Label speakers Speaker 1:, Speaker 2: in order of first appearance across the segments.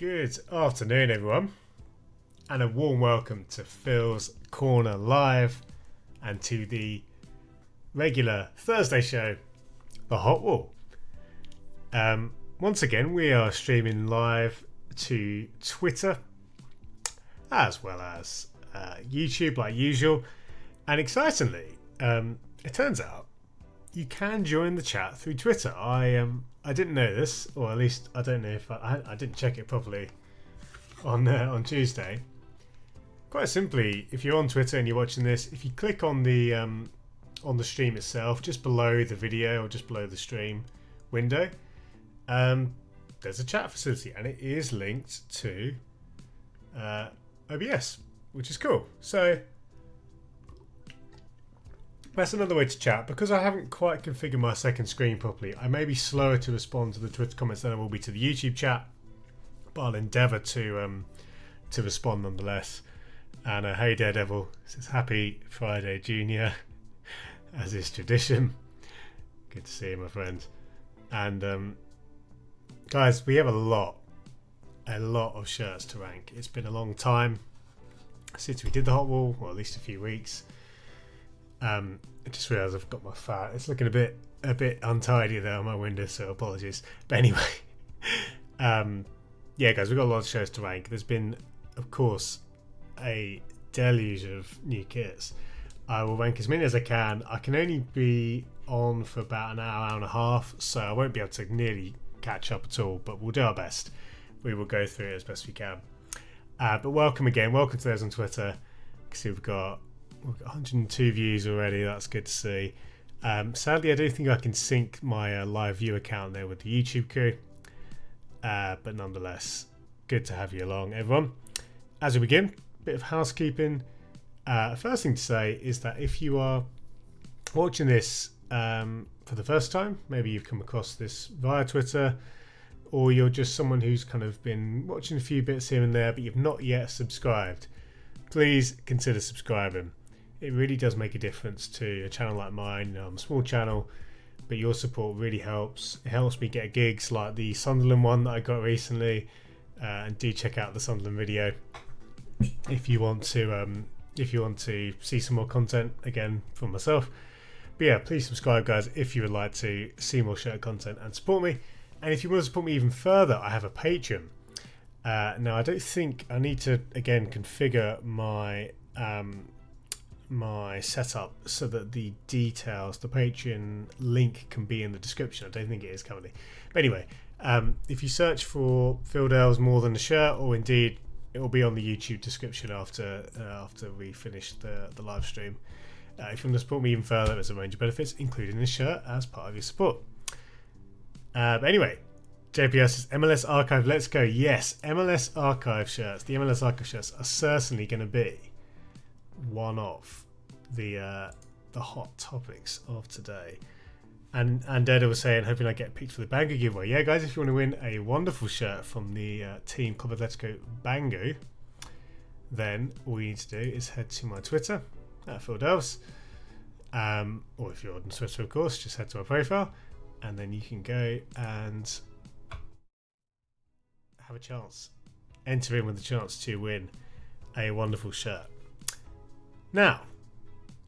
Speaker 1: Good afternoon, everyone, and a warm welcome to Phil's Corner Live and to the regular Thursday show, The Hot Wall. Once again, we are streaming live to Twitter as well as YouTube, like usual. And excitingly, it turns out you can join the chat through Twitter. I didn't know this, or at least I don't know if I didn't check it properly on Tuesday. Quite simply, if you're on Twitter and you're watching this, if you click on the stream itself, just below the video or just below the stream window, there's a chat facility, and it is linked to OBS, which is cool. So that's another way to chat. Because I haven't quite configured my second screen properly, I may be slower to respond to the Twitter comments than I will be to the YouTube chat, but I'll endeavour to respond nonetheless. And hey Daredevil says happy Friday Junior, as is tradition. Good to see you, my friend. And guys, we have a lot of shirts to rank. It's been a long time since we did the Hot Wall, or at least a few weeks. I just realised I've got my fat. It's looking a bit untidy there on my window, so apologies. But anyway, yeah, guys, we've got a lot of shows to rank. There's been, of course, a deluge of new kits. I will rank as many as I can. I can only be on for about an hour and a half, so I won't be able to nearly catch up at all, but we'll do our best. We will go through it as best we can. But welcome again. Welcome to those on Twitter. You can see we've got 102 views already. That's good to see. Sadly, I don't think I can sync my live view account there with the YouTube crew. But nonetheless, good to have you along, everyone. As we begin, a bit of housekeeping. First thing to say is that if you are watching this for the first time, maybe you've come across this via Twitter, or you're just someone who's kind of been watching a few bits here and there, but you've not yet subscribed, please consider subscribing. It really does make a difference to a channel like mine. I'm a small channel, but your support really helps. It helps me get gigs like the Sunderland one that I got recently, and do check out the Sunderland video if you want to see some more content again from myself. But yeah, please subscribe, guys, if you would like to see more shirt content and support me. And if you want to support me even further, I have a Patreon. Now, I don't think I need to again configure my my setup so that the details, the Patreon link, can be in the description. I don't think it is currently. But anyway, if you search for Phil Dell's More Than a Shirt, or indeed it will be on the YouTube description after we finish the live stream. If you want to support me even further, there's a range of benefits, including this shirt, as part of your support. But anyway, JPS says MLS Archive, let's go. Yes, MLS Archive shirts. The MLS Archive shirts are certainly going to be one of the hot topics of today. And Dada was saying, hoping I get picked for the Bangu giveaway. Yeah, guys, if you want to win a wonderful shirt from the team Club Atletico Bangu, then all you need to do is head to my Twitter at Phil Delves, or if you're on Twitter, of course, just head to my profile, and then you can go and have a chance, enter in with a chance to win a wonderful shirt. Now,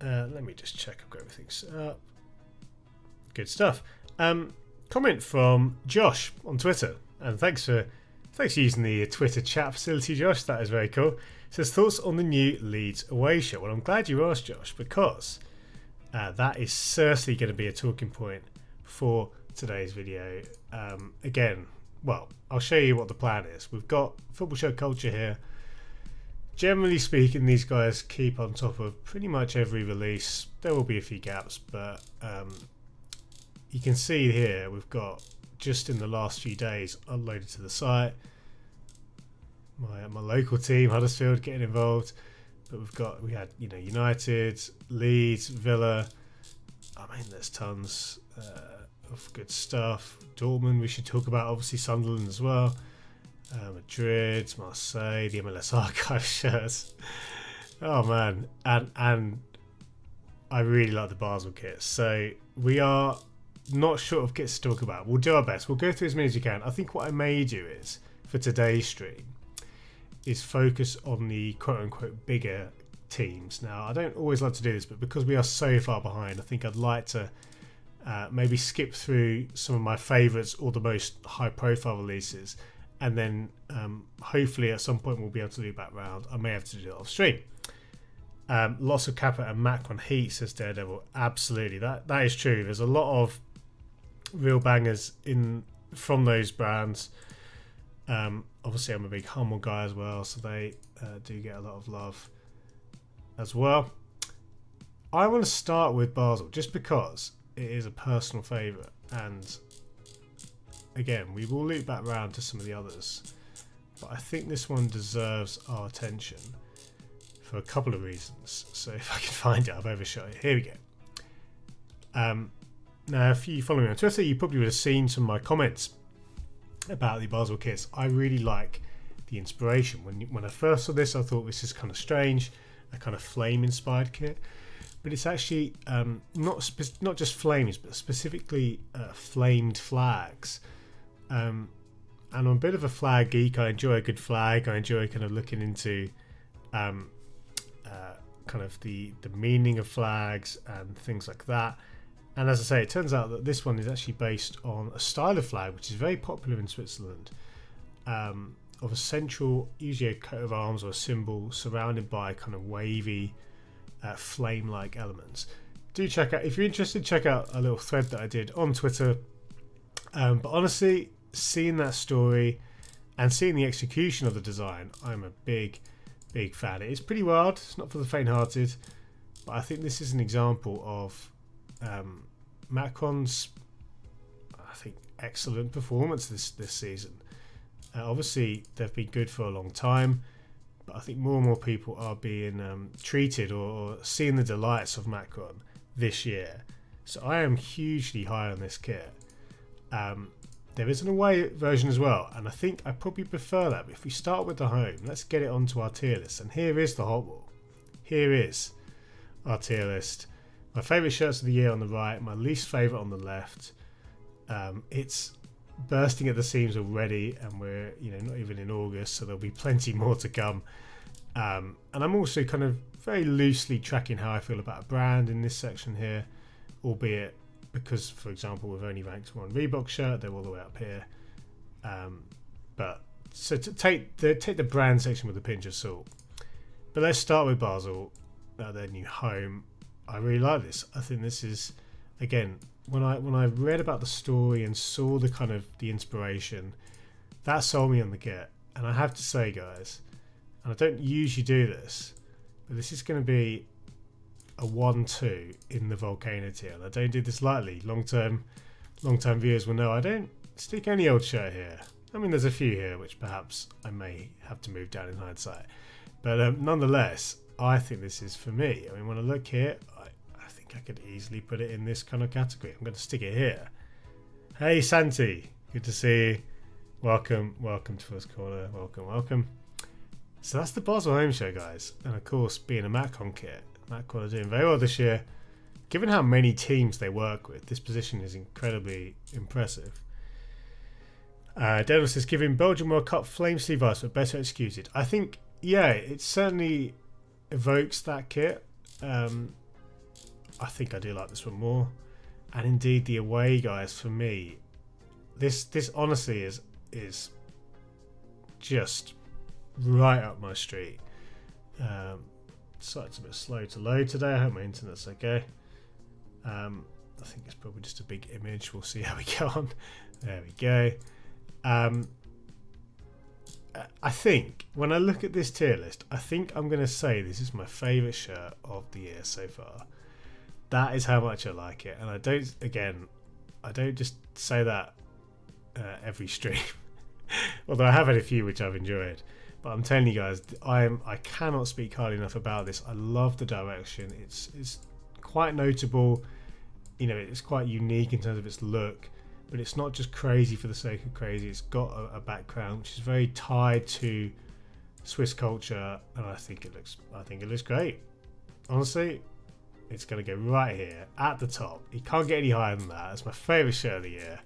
Speaker 1: let me just check I've got everything set up. Good stuff. Comment from Josh on Twitter, and thanks for using the Twitter chat facility, Josh. That is very cool. It says, thoughts on the new Leeds away shirt. Well, I'm glad you asked, Josh, because that is certainly going to be a talking point for today's video. Again, well, I'll show you what the plan is. We've got football show culture here. Generally speaking, these guys keep on top of pretty much every release. There will be a few gaps, but you can see here we've got, just in the last few days, uploaded to the site, my local team Huddersfield getting involved, but we had United, Leeds, Villa. I mean, there's tons of good stuff. Dortmund we should talk about, obviously Sunderland as well. Madrid, Marseille, the MLS Archive shirts. Oh man, and I really like the Basel kits. So we are not short of kits to talk about. We'll do our best. We'll go through as many as we can. I think what I may do is, for today's stream is focus on the quote-unquote bigger teams. Now, I don't always like to do this, but because we are so far behind, I think I'd like to maybe skip through some of my favourites or the most high-profile releases, and then hopefully at some point we'll be able to do back round. I may have to do it off stream. Lots of Kappa and Macron heat, says Daredevil. Absolutely, that is true. There's a lot of real bangers from those brands. Obviously, I'm a big Hummel guy as well, so they do get a lot of love as well. I want to start with Basel just because it is a personal favourite, and again, we will loop back round to some of the others, but I think this one deserves our attention for a couple of reasons. So if I can find it, I've overshot it. Here we go. Now, if you follow me on Twitter, you probably would have seen some of my comments about the Basel kits. I really like the inspiration. When I first saw this, I thought this is kind of strange, a kind of flame-inspired kit. But it's actually not just flames, but specifically flamed flags. And I'm a bit of a flag geek. I enjoy a good flag. I enjoy kind of looking into kind of the meaning of flags and things like that. And as I say, it turns out that this one is actually based on a style of flag which is very popular in Switzerland, of a central, usually a coat of arms or a symbol surrounded by kind of wavy flame-like elements. Do check out, if you're interested, check out a little thread that I did on Twitter. But honestly, seeing that story and seeing the execution of the design, I'm a big fan. It's pretty wild. It's not for the faint-hearted, but I think this is an example of Macron's, I think, excellent performance this season. Obviously, they've been good for a long time, but I think more and more people are being treated or seeing the delights of Macron this year. So I am hugely high on this kit. There is an away version as well, and I think I probably prefer that. But if we start with the home, let's get it onto our tier list. And here is the hot wall. Here is our tier list. My favourite shirts of the year on the right, my least favourite on the left. It's bursting at the seams already, and we're not even in August, so there'll be plenty more to come. And I'm also kind of very loosely tracking how I feel about a brand in this section here, albeit because, for example, we've only ranked one Reebok shirt, they're all the way up here. But so to take the brand section with a pinch of salt. But let's start with Basel, their new home. I really like this. I think this is, again, when I read about the story and saw the kind of the inspiration, that sold me on the kit. And I have to say, guys, and I don't usually do this, but this is going to be a 1-2 in the Volcano tier. And I don't do this lightly. Long-term viewers will know I don't stick any old shirt here. I mean, there's a few here which perhaps I may have to move down in hindsight. But nonetheless, I think this is for me. I mean, when I look here, I think I could easily put it in this kind of category. I'm going to stick it here. Hey, Santi. Good to see you. Welcome to First Corner. Welcome. So that's the Basel home show, guys. And of course, being a Macron kit, Macron are doing very well this year. Given how many teams they work with, this position is incredibly impressive. Daryl says, giving Belgium World Cup flame sleeve ice, but better executed. I think, yeah, it certainly evokes that kit. I think I do like this one more. And indeed, the away guys, for me, this honestly is just right up my street. Site's a bit slow to load today. I hope my internet's okay. I think it's probably just a big image. We'll see how we get on. There we go. I think when I look at this tier list, I think I'm going to say this is my favourite shirt of the year so far. That is how much I like it. And I don't just say that every stream. Although I have had a few which I've enjoyed. But I'm telling you guys, I cannot speak highly enough about this. I love the direction. It's quite notable. It's quite unique in terms of its look. But it's not just crazy for the sake of crazy. It's got a background which is very tied to Swiss culture, and I think it looks great. Honestly, it's going to go right here at the top. You can't get any higher than that. It's my favourite shirt of the year.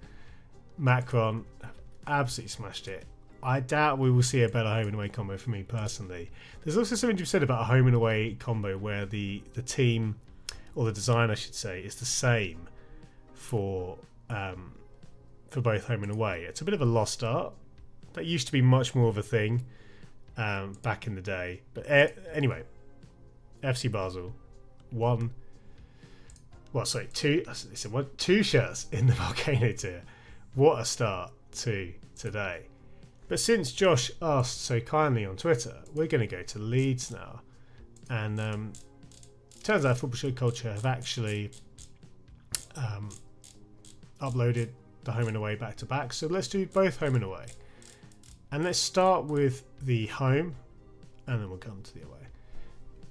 Speaker 1: Macron have absolutely smashed it. I doubt we will see a better home and away combo for me personally. There's also something to be said about a home and away combo where the team, or the design I should say, is the same for both home and away. It's a bit of a lost art. That used to be much more of a thing back in the day. But anyway, FC Basel won. Well, sorry, two shirts in the Volcano Tier. What a start to today. But since Josh asked so kindly on Twitter, we're going to go to Leeds now. And turns out Football Show Culture have actually uploaded the home and away back to back. So let's do both home and away. And let's start with the home, and then we'll come to the away.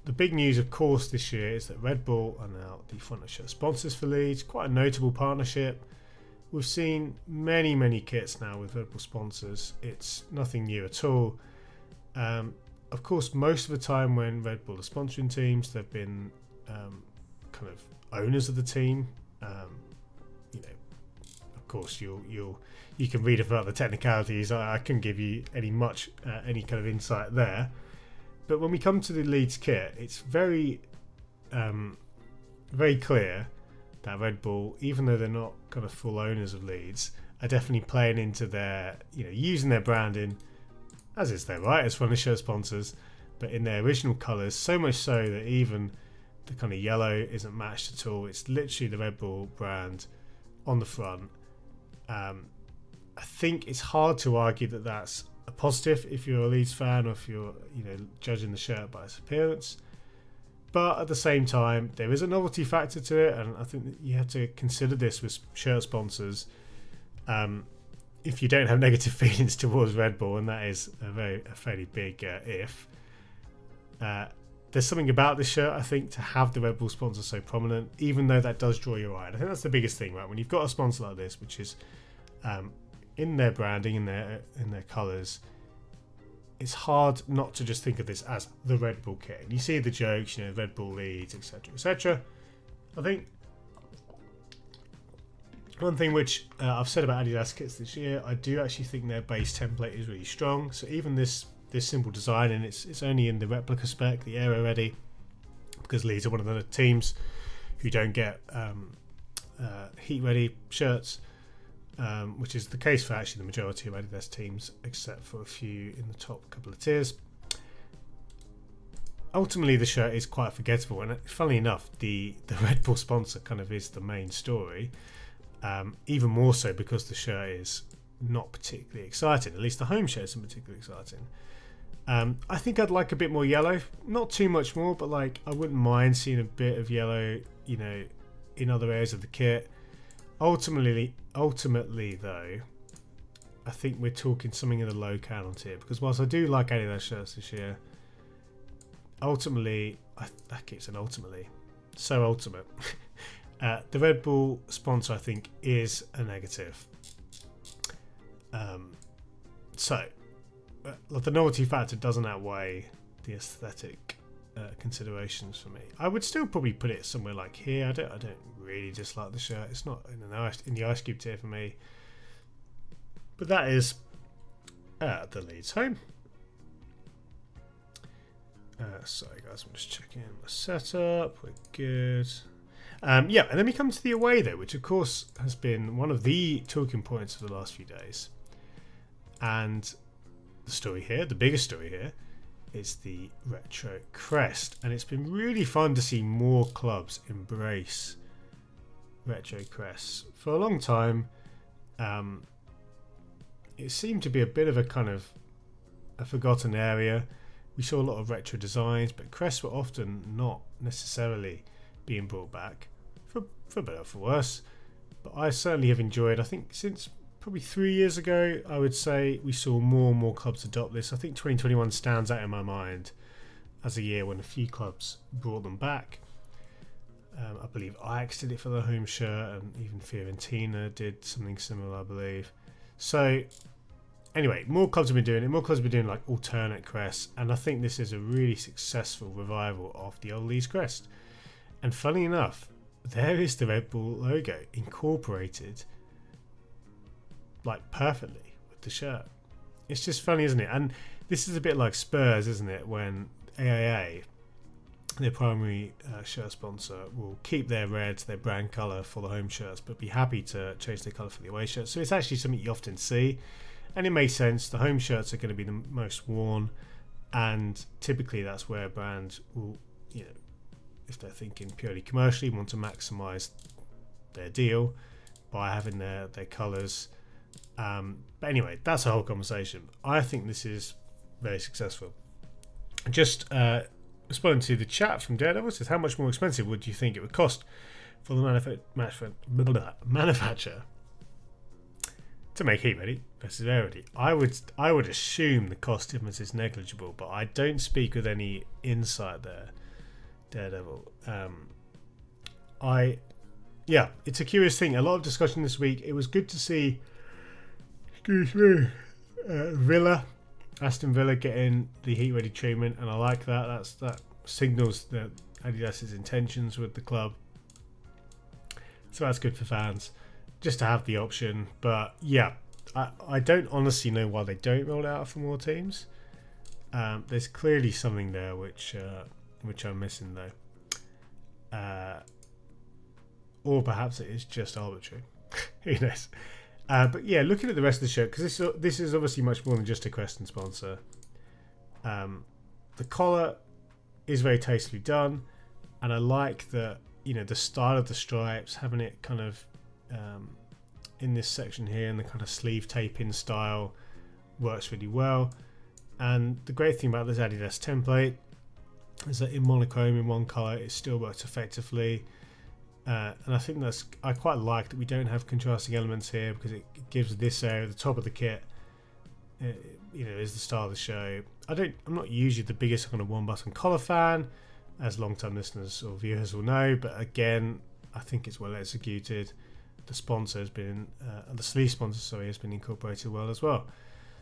Speaker 1: The big news, of course, this year is that Red Bull are now the front of shirt sponsors for Leeds. Quite a notable partnership. We've seen many kits now with Red Bull sponsors. It's nothing new at all. Of course, most of the time when Red Bull are sponsoring teams, they've been kind of owners of the team. Of course, you can read about the technicalities. I couldn't give you any kind of insight there. But when we come to the Leeds kit, it's very clear that Red Bull, even though they're not kind of full owners of Leeds, are definitely playing into their, using their branding, as is their right as front of shirt sponsors, but in their original colours, so much so that even the kind of yellow isn't matched at all. It's literally the Red Bull brand on the front. I think it's hard to argue that that's a positive if you're a Leeds fan, or if you're judging the shirt by its appearance. But at the same time, there is a novelty factor to it, and I think that you have to consider this with shirt sponsors. If you don't have negative feelings towards Red Bull, and that is a fairly big if, there's something about this shirt, I think, to have the Red Bull sponsor so prominent, even though that does draw your eye. And I think that's the biggest thing, right? When you've got a sponsor like this, which is in their branding, in their colours, it's hard not to just think of this as the Red Bull kit. And you see the jokes, Red Bull Leeds, etc., etc. I think one thing which I've said about Adidas kits this year, I do actually think their base template is really strong. So even this simple design, and it's only in the replica spec, the Aero Ready, because Leeds are one of the teams who don't get heat ready shirts. Which is the case for actually the majority of Adidas teams, except for a few in the top couple of tiers. Ultimately, the shirt is quite forgettable, and funnily enough, the Red Bull sponsor kind of is the main story. Even more so because the shirt is not particularly exciting. At least the home shirt isn't particularly exciting. I think I'd like a bit more yellow, not too much more, but I wouldn't mind seeing a bit of yellow, in other areas of the kit. Ultimately, though, I think we're talking something in the low Volcano tier, because whilst I do like Adidas shirts this year, ultimately, that keeps an ultimately, so ultimate. The Red Bull sponsor, I think, is a negative. The novelty factor doesn't outweigh the aesthetic considerations for me. I would still probably put it somewhere like here. I don't really dislike the shirt. It's not in the Ice Cube tier for me. But that is the Leeds home. Sorry guys, I'm just checking the setup. We're good. And then we come to the away though, which of course has been one of the talking points of the last few days. And the story here, the biggest story here, is the retro crest, and it's been really fun to see more clubs embrace retro crests. For a long time, it seemed to be a bit of a kind of a forgotten area. We saw a lot of retro designs, but crests were often not necessarily being brought back, for better or for worse. But I certainly have enjoyed, I think since probably 3 years ago, I would say we saw more and more clubs adopt this. I think 2021 stands out in my mind as a year when a few clubs brought them back. I believe Ajax did it for the home shirt, and even Fiorentina did something similar, I believe. So anyway, more clubs have been doing it. More clubs have been doing alternate crests, and I think this is a really successful revival of the old Leeds crest. And funny enough, there is the Red Bull logo incorporated perfectly with the shirt. it's just funny, isn't it? And this is a bit like Spurs, isn't it? When AAA, their primary shirt sponsor, will keep their red, their brand colour for the home shirts, but be happy to change their colour for the away shirts. So it's actually something you often see, and it makes sense. The home shirts are going to be the most worn, and typically that's where brands will, if they're thinking purely commercially, want to maximise their deal by having their colours. But anyway, that's a whole conversation. I think this is very successful. Just responding to the chat from Daredevil, says, how much more expensive would you think it would cost for the manufacturer to make heat ready versus air ready? I would assume the cost difference is negligible, but I don't speak with any insight there, Daredevil. It's a curious thing. A lot of discussion this week. It was good to see, Aston Villa getting the heat ready treatment, and I like that. That signals that Adidas's intentions with the club. So that's good for fans, just to have the option. But yeah, I don't honestly know why they don't roll it out for more teams. There's clearly something there which I'm missing though. Or perhaps it is just arbitrary. Who knows? But yeah, looking at the rest of the shirt, because this is obviously much more than just a Creston sponsor. The collar is very tastefully done, and I like that, the style of the stripes, having it kind of in this section here, and the kind of sleeve tape-in style works really well. And the great thing about this Adidas template is that in monochrome, in one colour, it still works effectively. And I think I quite like that we don't have contrasting elements here, because it gives this area, the top of the kit, is the style of the show. I'm not usually the biggest kind of one button collar fan, as long-term listeners or viewers will know, but again, I think it's well executed. The sponsor has been, the sleeve sponsor, has been incorporated well as well.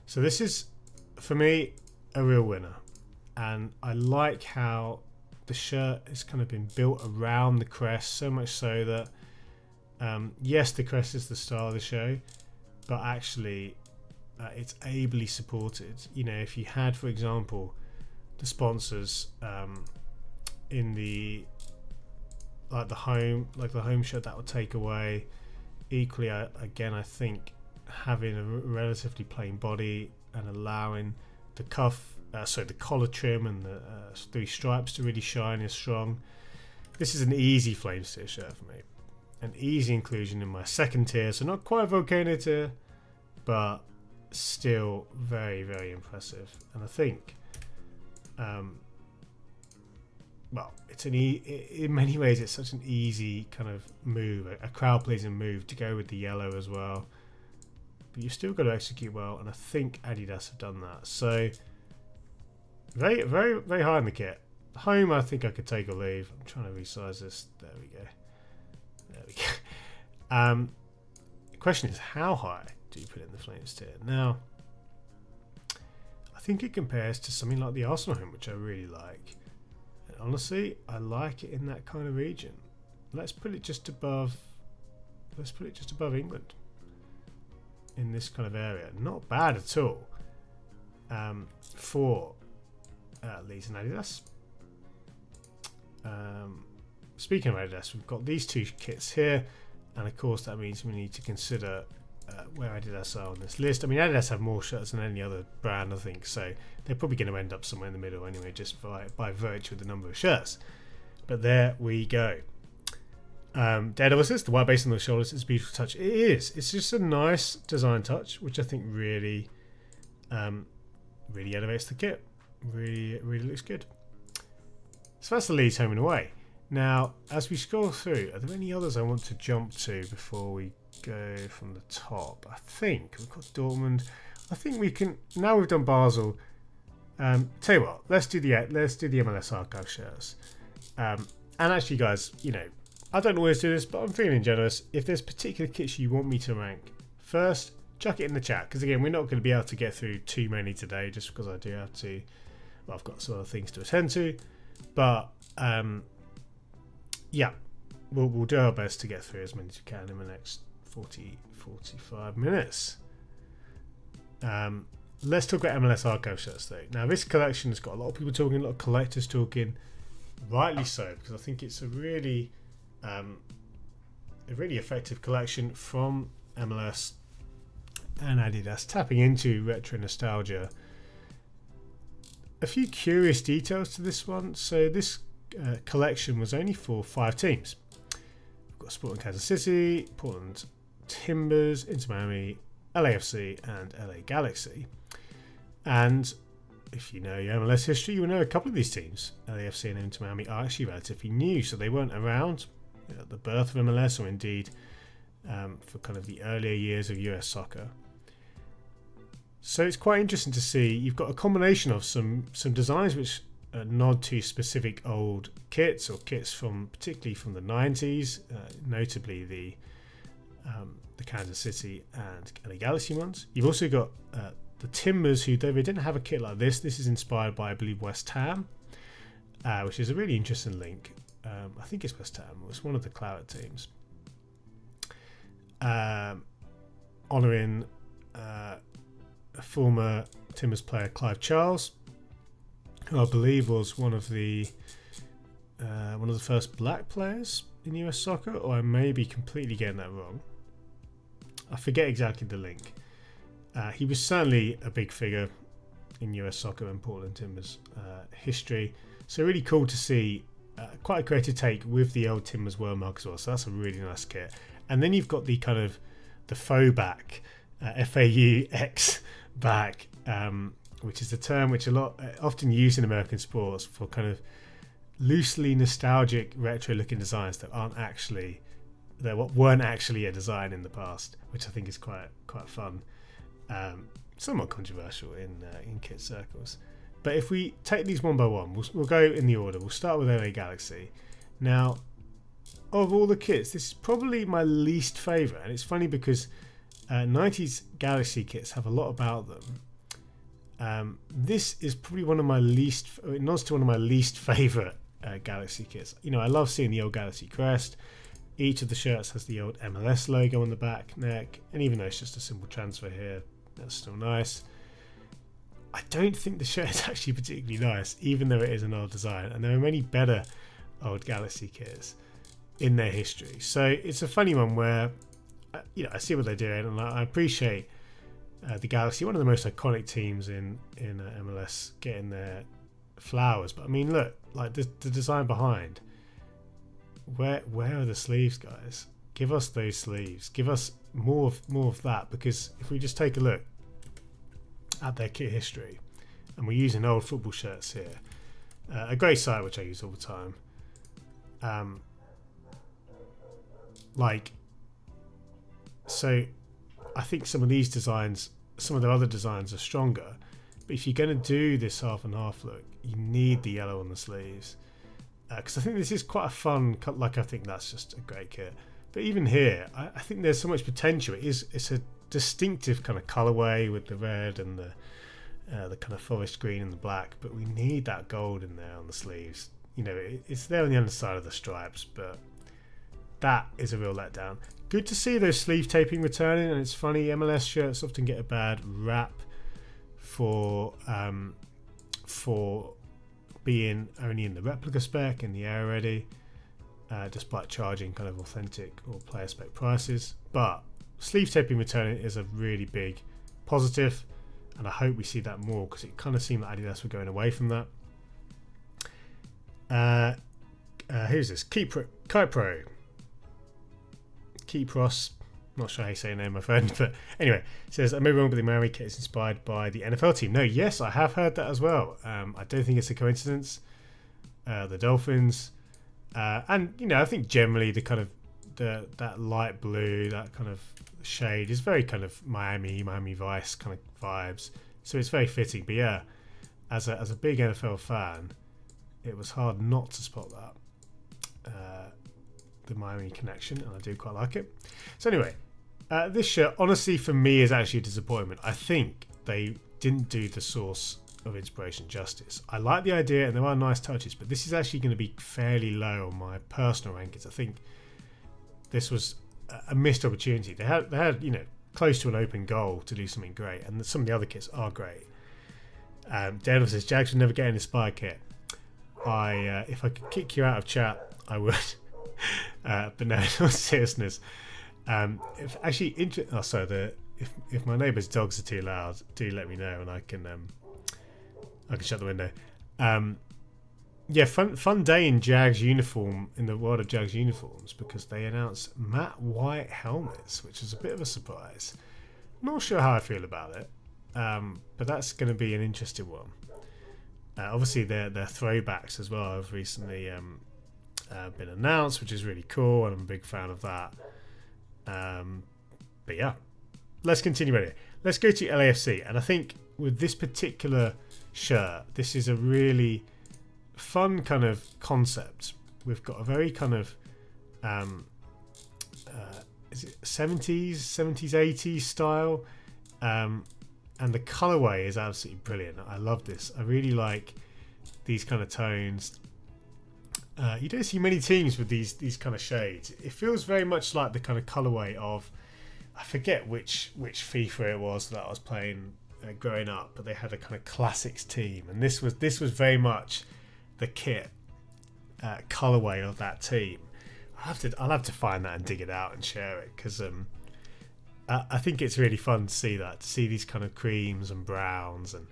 Speaker 1: So this is, for me, a real winner. And I like how the shirt has kind of been built around the crest, so much so that yes, the crest is the style of the show, but actually it's ably supported. If you had, for example, the sponsors in the home shirt, that would take away. Equally, again, I think having a relatively plain body and allowing the the collar trim and the 3 stripes to really shine is strong. This is an easy Flames tier shirt for me. An easy inclusion in my second tier, so not quite Volcano tier, but still very, very impressive. And I think, it's in many ways it's such an easy kind of move, a crowd pleasing move to go with the yellow as well. But you've still got to execute well, and I think Adidas have done that. So very, very, very high in the kit. Home, I think I could take or leave. I'm trying to resize this. There we go. The question is, how high do you put it in the Flames tier? Now, I think it compares to something like the Arsenal home, which I really like. And honestly, I like it in that kind of region. Let's put it just above England. In this kind of area. Not bad at all. For Leeds and Adidas. Speaking of Adidas, we've got these 2 kits here, and of course that means we need to consider where Adidas are on this list. I mean, Adidas have more shirts than any other brand, I think, so they're probably going to end up somewhere in the middle anyway, just by virtue of the number of shirts. But there we go. Daredevil says the white base on the shoulders is a beautiful touch. It is. It's just a nice design touch, which I think really elevates the kit. Really looks good. So that's the Leeds home and away. Now, as we scroll through, are there any others I want to jump to before we go from the top? I think we've got Dortmund. I think we can. Now we've done Basel. Tell you what, let's do the MLS archive shirts. And actually, guys, I don't always do this, but I'm feeling generous. If there's particular kits you want me to rank first, chuck it in the chat, because again, we're not going to be able to get through too many today, just because I do have to. Well, I've got some other things to attend to, but we'll do our best to get through as many as we can in the next 45 minutes. let's talk about MLS archive shirts though. Now this collection has got a lot of people talking, a lot of collectors talking, rightly so, because I think it's a really effective collection from MLS and Adidas, tapping into retro nostalgia. A few curious details to this one. So this collection was only for 5 teams. We've got Sporting Kansas City, Portland Timbers, Inter Miami, LAFC and LA Galaxy. And if you know your MLS history, you will know a couple of these teams, LAFC and Inter Miami, are actually relatively new, so they weren't around at the birth of MLS, or indeed for kind of the earlier years of US soccer. So it's quite interesting to see. You've got a combination of some designs which nod to specific old kits, or kits from particularly from the 90s, notably the Kansas City and LA Galaxy ones. You've also got the Timbers, who, though they didn't have a kit like this is inspired by, I believe, West Ham, which is a really interesting link. I think it's West Ham. It's one of the Claret teams. Honouring a former Timbers player, Clive Charles, who I believe was one of the first black players in US soccer, or I may be completely getting that wrong. I forget exactly the link. He was certainly a big figure in US soccer and Portland Timbers history. So really cool to see quite a creative take with the old Timbers world mark as well. So that's a really nice kit. And then you've got the kind of the faux back, FAUX back, which is a term which often used in American sports for kind of loosely nostalgic retro looking designs that weren't actually a design in the past, which I think is quite fun. Somewhat controversial in kit circles. But if we take these one by one, we'll go in the order. We'll start with LA Galaxy. Now, of all the kits, this is probably my least favourite, and it's funny because 90s Galaxy kits have a lot about them. This is probably it nods to one of my least favourite Galaxy kits. You know, I love seeing the old Galaxy crest. Each of the shirts has the old MLS logo on the back, neck, and even though it's just a simple transfer here, that's still nice. I don't think the shirt is actually particularly nice, even though it is an old design, and there are many better old Galaxy kits in their history. So it's a funny one where, I see what they're doing, and I appreciate the Galaxy, one of the most iconic teams in MLS, getting their flowers. But I mean, look, like the design behind. Where are the sleeves, guys? Give us those sleeves. Give us more of that, because if we just take a look at their kit history, and we're using old football shirts here, a great site which I use all the time. So I think some of these designs, some of the other designs are stronger, but if you're going to do this half and half look, you need the yellow on the sleeves, because I think this is quite a fun, like, I think that's just a great kit. But even here, I think there's so much potential. It's a distinctive kind of colorway with the red and the kind of forest green and the black, but we need that gold in there on the sleeves. It's there on the underside of the stripes, but that is a real letdown. Good to see those sleeve taping returning, and it's funny, MLS shirts often get a bad rap for being only in the replica spec, in the air ready, despite charging kind of authentic or player spec prices. But sleeve taping returning is a really big positive, and I hope we see that more, because it kind of seemed like Adidas were going away from that. Who's this? Kite Pro. Keypros, not sure how you say your name, my friend, but anyway, it says, I may be wrong, but the Miami kit is inspired by the NFL team. No, yes, I have heard that as well. I don't think it's a coincidence. The Dolphins, and I think generally the kind of that light blue, that kind of shade is very kind of Miami Vice kind of vibes. So it's very fitting. But yeah, as a big NFL fan, it was hard not to spot that. The Miami connection, and I do quite like it. So anyway, this shirt, honestly, for me, is actually a disappointment. I think they didn't do the source of inspiration justice. I like the idea, and there are nice touches, but this is actually going to be fairly low on my personal rankings. I think this was a missed opportunity. They had close to an open goal to do something great, and some of the other kits are great. Daredevil says Jags would never get an Inspire kit. If I could kick you out of chat, I would. But no, in all seriousness, if my neighbour's dogs are too loud, do let me know and I can shut the window. Yeah, fun day in Jags uniform, in the world of Jags uniforms, because they announced matte white helmets, which is a bit of a surprise. Not sure how I feel about it, but that's going to be an interesting one. Obviously, their throwbacks as well have recently been announced, which is really cool, and I'm a big fan of that. But yeah, let's continue with it. Let's go to LAFC, and I think with this particular shirt, this is a really fun kind of concept. We've got a very kind of is it 70s 80s style, and the colorway is absolutely brilliant. I love this. I really like these kind of tones. You don't see many teams with these kind of shades. It feels very much like the kind of colorway of, I forget which FIFA it was that I was playing growing up, but they had a kind of classics team, and this was very much the kit colorway of that team. I'll have to find that and dig it out and share it, because I think it's really fun to see these kind of creams and browns, and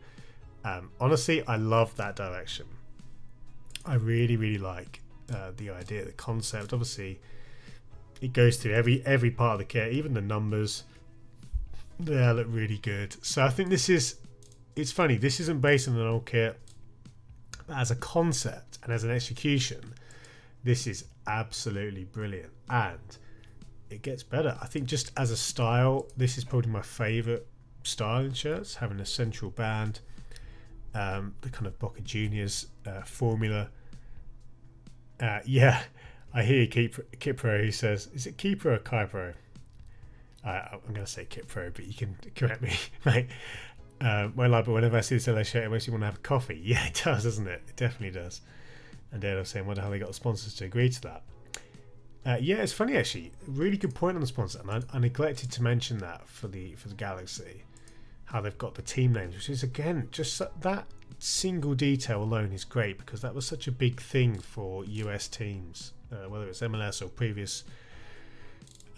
Speaker 1: honestly, I love that direction. I really like the idea, the concept. Obviously, it goes through every part of the kit, even the numbers. They look really good. So I think it's funny. This isn't based on an old kit. As a concept and as an execution, this is absolutely brilliant, and it gets better. I think just as a style, this is probably my favourite style in shirts, having a central band, the kind of Boca Juniors formula. Yeah, I hear Kit Pro who says, is it Keeper or Kai Pro? I'm going to say Kit Pro, but you can correct me, mate. But whenever I see this LA shirt, it makes me want to have a coffee. Yeah, it does, doesn't it? It definitely does. And then I was saying, wonder how they got the sponsors to agree to that. Yeah, it's funny actually. Really good point on the sponsor, and I neglected to mention that for the Galaxy, how they've got the team names, which is again just that single detail alone is great, because that was such a big thing for US teams, whether it's MLS or previous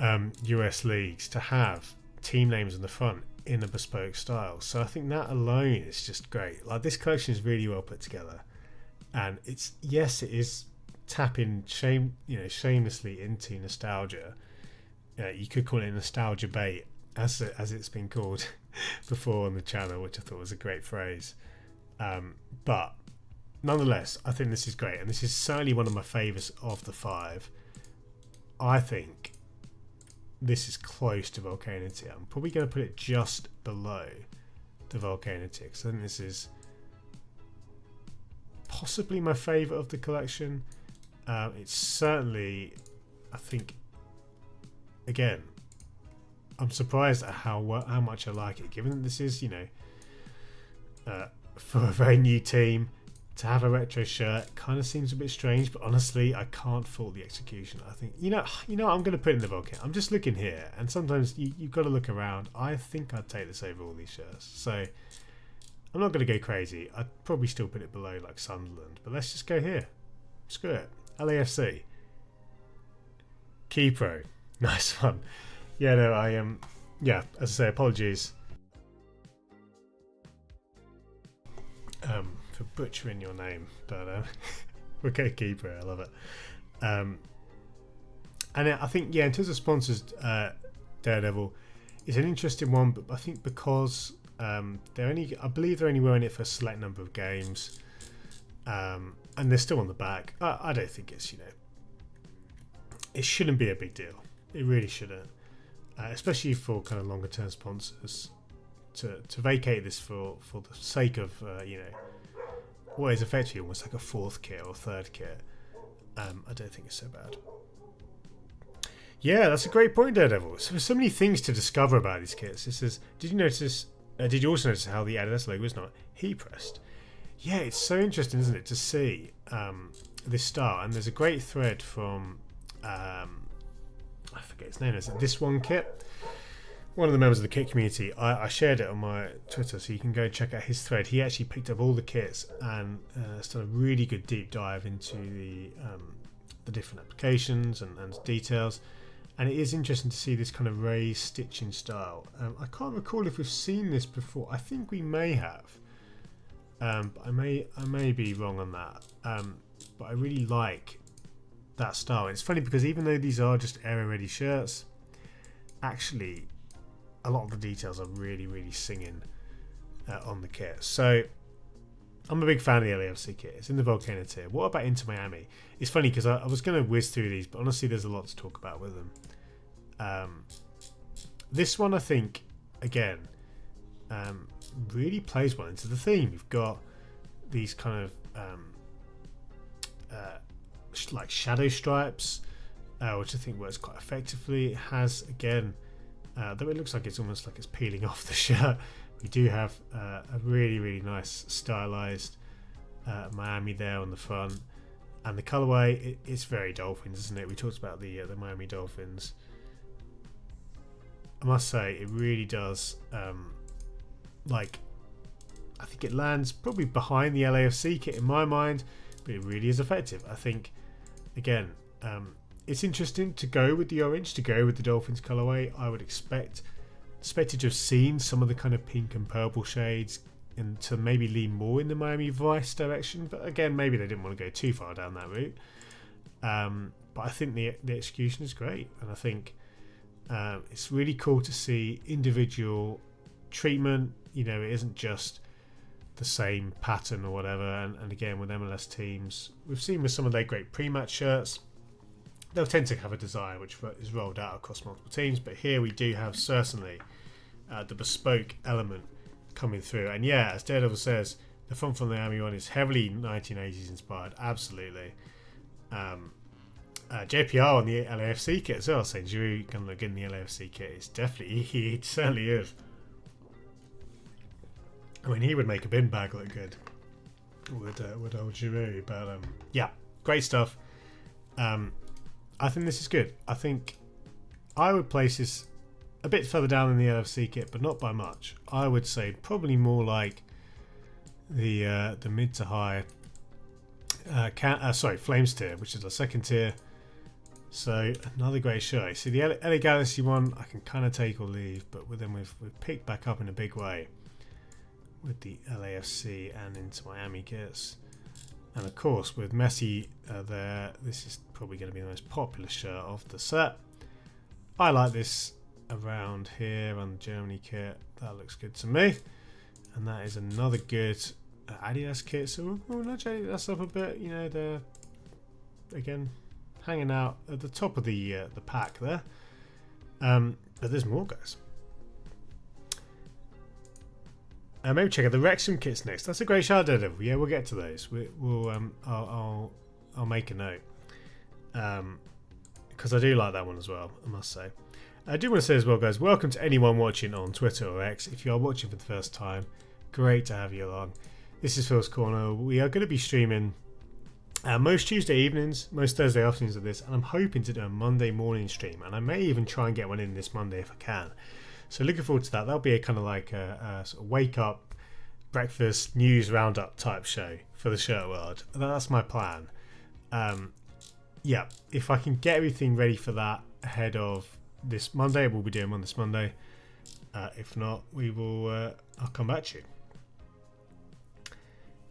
Speaker 1: US leagues, to have team names on the front in a bespoke style. So I think that alone is just great. Like, this collection is really well put together, and it is tapping shamelessly into nostalgia. You could call it nostalgia bait, as it's been called before on the channel, which I thought was a great phrase. But nonetheless, I think this is great, and this is certainly one of my favourites of the 5. I think this is close to Volcano Tier. I'm probably going to put it just below the Volcano Tier, because I think this is possibly my favourite of the collection. It's certainly, I think, again, I'm surprised at how much I like it, given that this is, for a very new team, to have a retro shirt kind of seems a bit strange, but honestly, I can't fault the execution. I think, I'm going to put it in the Volcano. I'm just looking here, and sometimes you've got to look around. I think I'd take this over all these shirts. So I'm not going to go crazy. I'd probably still put it below like Sunderland, but let's just go here. Screw it. LAFC. Keypro. Nice one. Yeah, no, I am. Yeah, as I say, apologies for butchering your name, but okay, Keeper, I love it. And I think, in terms of sponsors, Daredevil is an interesting one, but I think because I believe they're only wearing it for a select number of games, and they're still on the back. I don't think it's, it shouldn't be a big deal. It really shouldn't, especially for kind of longer term sponsors to vacate this for the sake of what is effectively almost like a 4th kit or 3rd kit. I don't think it's so bad. Yeah, that's a great point, Daredevil. So there's so many things to discover about these kits. This is. Did you also notice how the Adidas logo is not heat pressed? Yeah, it's so interesting, isn't it, to see this style. And there's a great thread from I forget its name. Is it This One Kit? one of the members of the kit community, I shared it on my Twitter, so you can go check out his thread. He actually picked up all the kits and has done a really good deep dive into the different applications and details. And it is interesting to see this kind of raised stitching style. I can't recall if we've seen this before. I think we may have, but I may be wrong on that. But I really like that style. It's funny because even though these are just area ready shirts, actually a lot of the details are really, really singing on the kit. So I'm a big fan of the LAFC kit. It's in the Volcano Tier. What about Inter Miami? It's funny because I was going to whiz through these, but honestly there's a lot to talk about with them. This one, I think, again, really plays well into the theme. You've got these kind of like shadow stripes, which I think works quite effectively. It has, again, though it looks like it's almost like it's peeling off the shirt, we do have a really, really nice stylized Miami there on the front, and the colorway, it's very Dolphins, isn't it? We talked about the Miami Dolphins. I must say it really does, like, I think it lands probably behind the LAFC kit in my mind, but it really is effective. I think, again, it's interesting to go with the orange, to go with the Dolphins colorway. I would expected to have seen some of the kind of pink and purple shades and to maybe lean more in the Miami Vice direction, but again, maybe they didn't want to go too far down that route. But I think the execution is great, and I think it's really cool to see individual treatment. You know, it isn't just the same pattern or whatever, and again, with MLS teams, we've seen with some of their great pre-match shirts, they'll tend to have a design which is rolled out across multiple teams, but here we do have certainly the bespoke element coming through. And yeah, as Daredevil says, the front from the Miami one is heavily 1980s inspired, absolutely. JPR on the LAFC kit as well, saying Giroud can look in the LAFC kit. It's definitely, he certainly is. I mean, he would make a bin bag look good with old Giroud, but yeah, great stuff. I think this is good. I think I would place this a bit further down in the LFC kit, but not by much. I would say probably more like the mid to high Flames tier, which is the second tier. So another great shirt. See, the LA Galaxy one I can kind of take or leave, but then we've picked back up in a big way with the LAFC and Inter Miami kits. And of course, with Messi there, this is probably going to be the most popular shirt of the set. I like this around here on the Germany kit. That looks good to me. And that is another good Adidas kit. So we'll nudge Adidas up a bit. You know, they're, again, hanging out at the top of the pack there. But there's more, guys. Maybe check out the Wrexham kits next. That's a great shout, Daredevil. Yeah, we'll get to those. I'll make a note because I do like that one as well, I must say. I do want to say as well, guys, welcome to anyone watching on Twitter or X. If you are watching for the first time, great to have you along. This is Phil's Corner. We are going to be streaming most Tuesday evenings, most Thursday afternoons of this, and I'm hoping to do a Monday morning stream, and I may even try and get one in this Monday if I can. So looking forward to that. That'll be a kind of like a sort of wake up, breakfast, news roundup type show for the shirt world. That's my plan. Yeah, if I can get everything ready for that ahead of this Monday, we'll be doing one this Monday. If not, we will. I'll come back to you.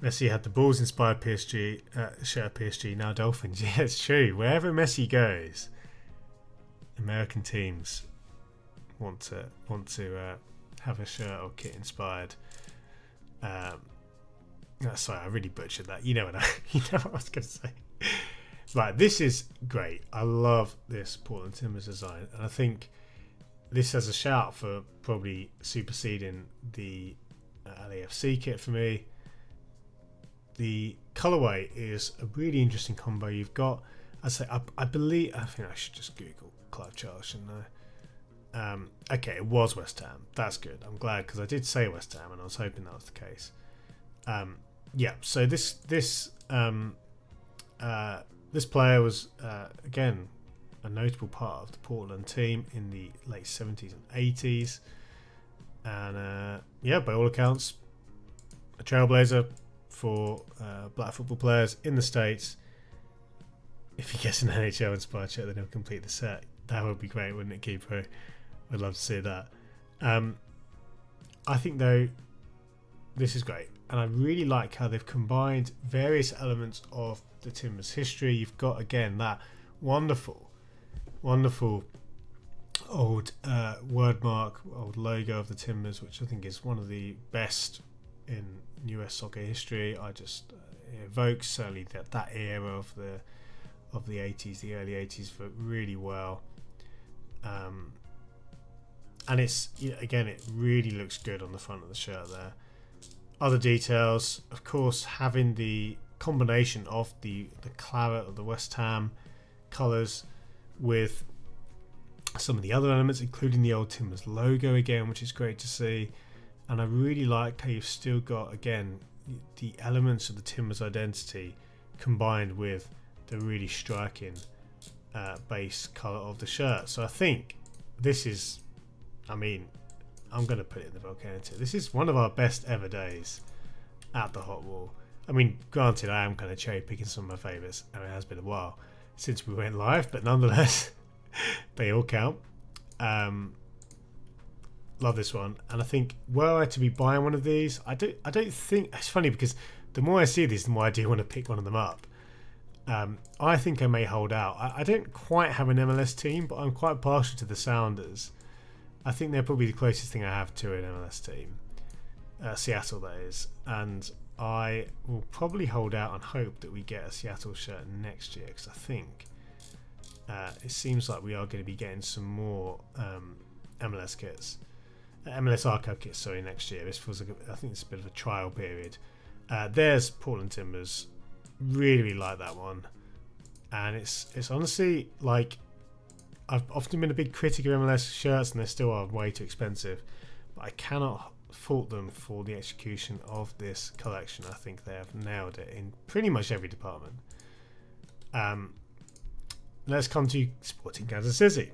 Speaker 1: Messi had the balls inspired PSG shirt. PSG now Dolphins. Yeah, it's true. Wherever Messi goes, American teams want to have a shirt or kit inspired. Sorry, I really butchered that. You know what I was going to say. Right, this is great. I love this Portland Timbers design, and I think this has a shout for probably superseding the LAFC kit for me. The colorway is a really interesting combo. You've got, I think I should just Google Clive Charles, shouldn't I? Okay, it was West Ham. That's good. I'm glad, because I did say West Ham and I was hoping that was the case. Yeah, so this player was again a notable part of the Portland team in the late 70s and 80s. And yeah, by all accounts, a trailblazer for black football players in the States. If he gets an NHL inspired shirt, then he'll complete the set. That would be great, wouldn't it, Keeper? I'd love to see that. I think, though, this is great. And I really like how they've combined various elements of the Timbers history. You've got, again, that wonderful old wordmark, old logo of the Timbers, which I think is one of the best in US soccer history. It evokes certainly that era of the 80s, the early 80s, really well. And it's, again, it really looks good on the front of the shirt there. Other details, of course, having the combination of the claret of the West Ham colours with some of the other elements, including the old Timbers logo again, which is great to see. And I really like how you've still got, again, the elements of the Timbers identity combined with the really striking base colour of the shirt. So I think this is, I'm going to put it in the Volcano Tier. This is one of our best ever days at the Hot Wall. Granted, I am kind of cherry picking some of my favourites, and it has been a while since we went live, but nonetheless, they all count. Love this one, and I think were I to be buying one of these, I don't think it's funny because the more I see these, the more I do want to pick one of them up. I think I may hold out. I don't quite have an MLS team, but I'm quite partial to the Sounders. I think they're probably the closest thing I have to an MLS team. Seattle, that is. And I will probably hold out and hope that we get a Seattle shirt next year, because I think it seems like we are going to be getting some more MLS kits. MLS archive kits, sorry, next year. This feels like I think it's a bit of a trial period. There's Portland Timbers. Really like that one. And it's honestly, like, I've often been a big critic of MLS shirts, and they still are way too expensive. But I cannot fault them for the execution of this collection. I think they have nailed it in pretty much every department. Let's come to Sporting Kansas City.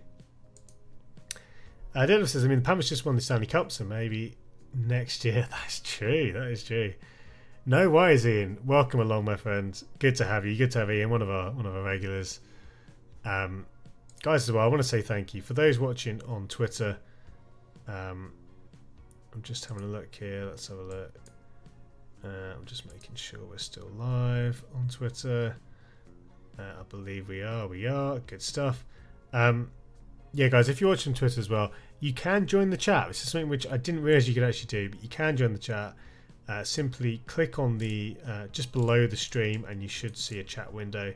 Speaker 1: Dylan says, the Panthers just won the Stanley Cup, so maybe next year. That's true. That is true. No worries, Ian. Welcome along, my friend. Good to have you. Good to have Ian, one of our regulars. Guys, as well, I want to say thank you for those watching on Twitter. I'm just having a look here. Let's have a look. I'm just making sure we're still live on Twitter. I believe we are. We are. Good stuff. Yeah, guys, if you're watching on Twitter as well, you can join the chat. This is something which I didn't realise you could actually do, but you can join the chat. Simply click on the just below the stream, and you should see a chat window,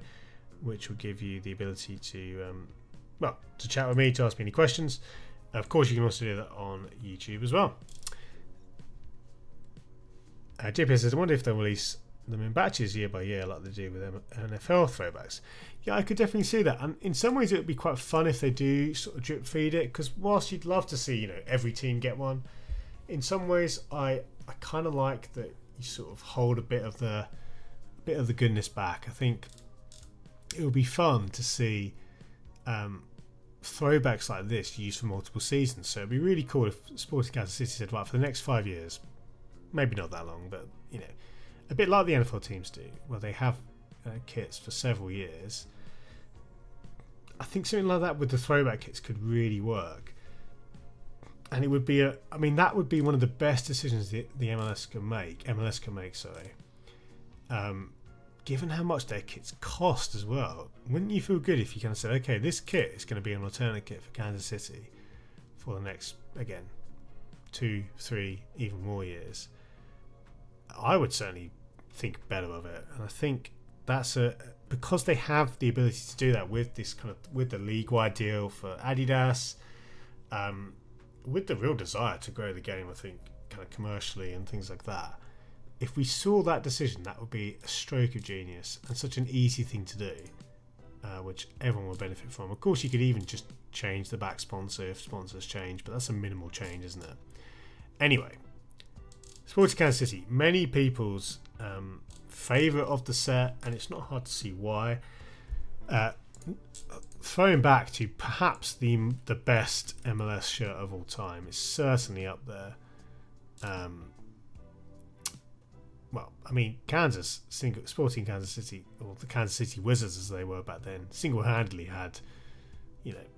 Speaker 1: which will give you the ability to to chat with me, to ask me any questions. Of course, you can also do that on YouTube as well. JPS says, I wonder if they'll release them in batches year by year like they do with NFL throwbacks. Yeah, I could definitely see that. And in some ways, it would be quite fun if they do sort of drip feed it, because whilst you'd love to see, every team get one, in some ways, I kind of like that you sort of hold a bit of the goodness back. I think it would be fun to see throwbacks like this used for multiple seasons. So it'd be really cool if Sporting Kansas City said, right, for the next 5 years, maybe not that long, but a bit like the NFL teams do, where they have kits for several years. I think something like that with the throwback kits could really work. And it would be that would be one of the best decisions the MLS can make. Given how much their kits cost as well, wouldn't you feel good if you kind of said, okay, this kit is going to be an alternate kit for Kansas City for the next, again, 2, 3, even more years? I would certainly think better of it, and I think that's because they have the ability to do that with this with the league-wide deal for Adidas. With the real desire to grow the game, I think, kind of commercially and things like that. If we saw that decision, that would be a stroke of genius and such an easy thing to do, which everyone will benefit from. Of course, you could even just change the back sponsor if sponsors change, but that's a minimal change, isn't it? Anyway, Sporting Kansas City, many people's favourite of the set, and it's not hard to see why. throwing back to perhaps the best MLS shirt of all time. It's certainly up there. Well, I mean, Sporting Kansas City, or the Kansas City Wizards as they were back then, single-handedly had,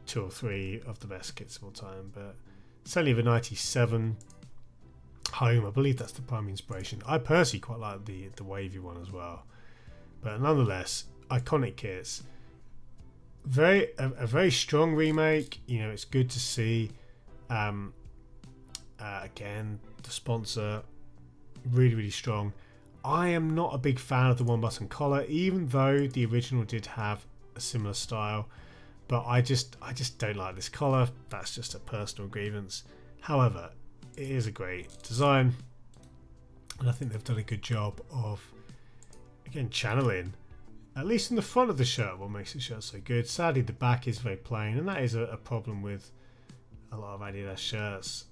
Speaker 1: 2 or 3 of the best kits of all time. But certainly the '97 home, I believe that's the primary inspiration. I personally quite like the wavy one as well. But nonetheless, iconic kits. A very strong remake. It's good to see. Again, the sponsor really, really strong. I am not a big fan of the one button collar, even though the original did have a similar style. But I just don't like this collar. That's just a personal grievance. However, it is a great design, and I think they've done a good job of, again, channeling, at least in the front of the shirt, what makes the shirt so good. Sadly, the back is very plain, and that is a problem with a lot of Adidas shirts.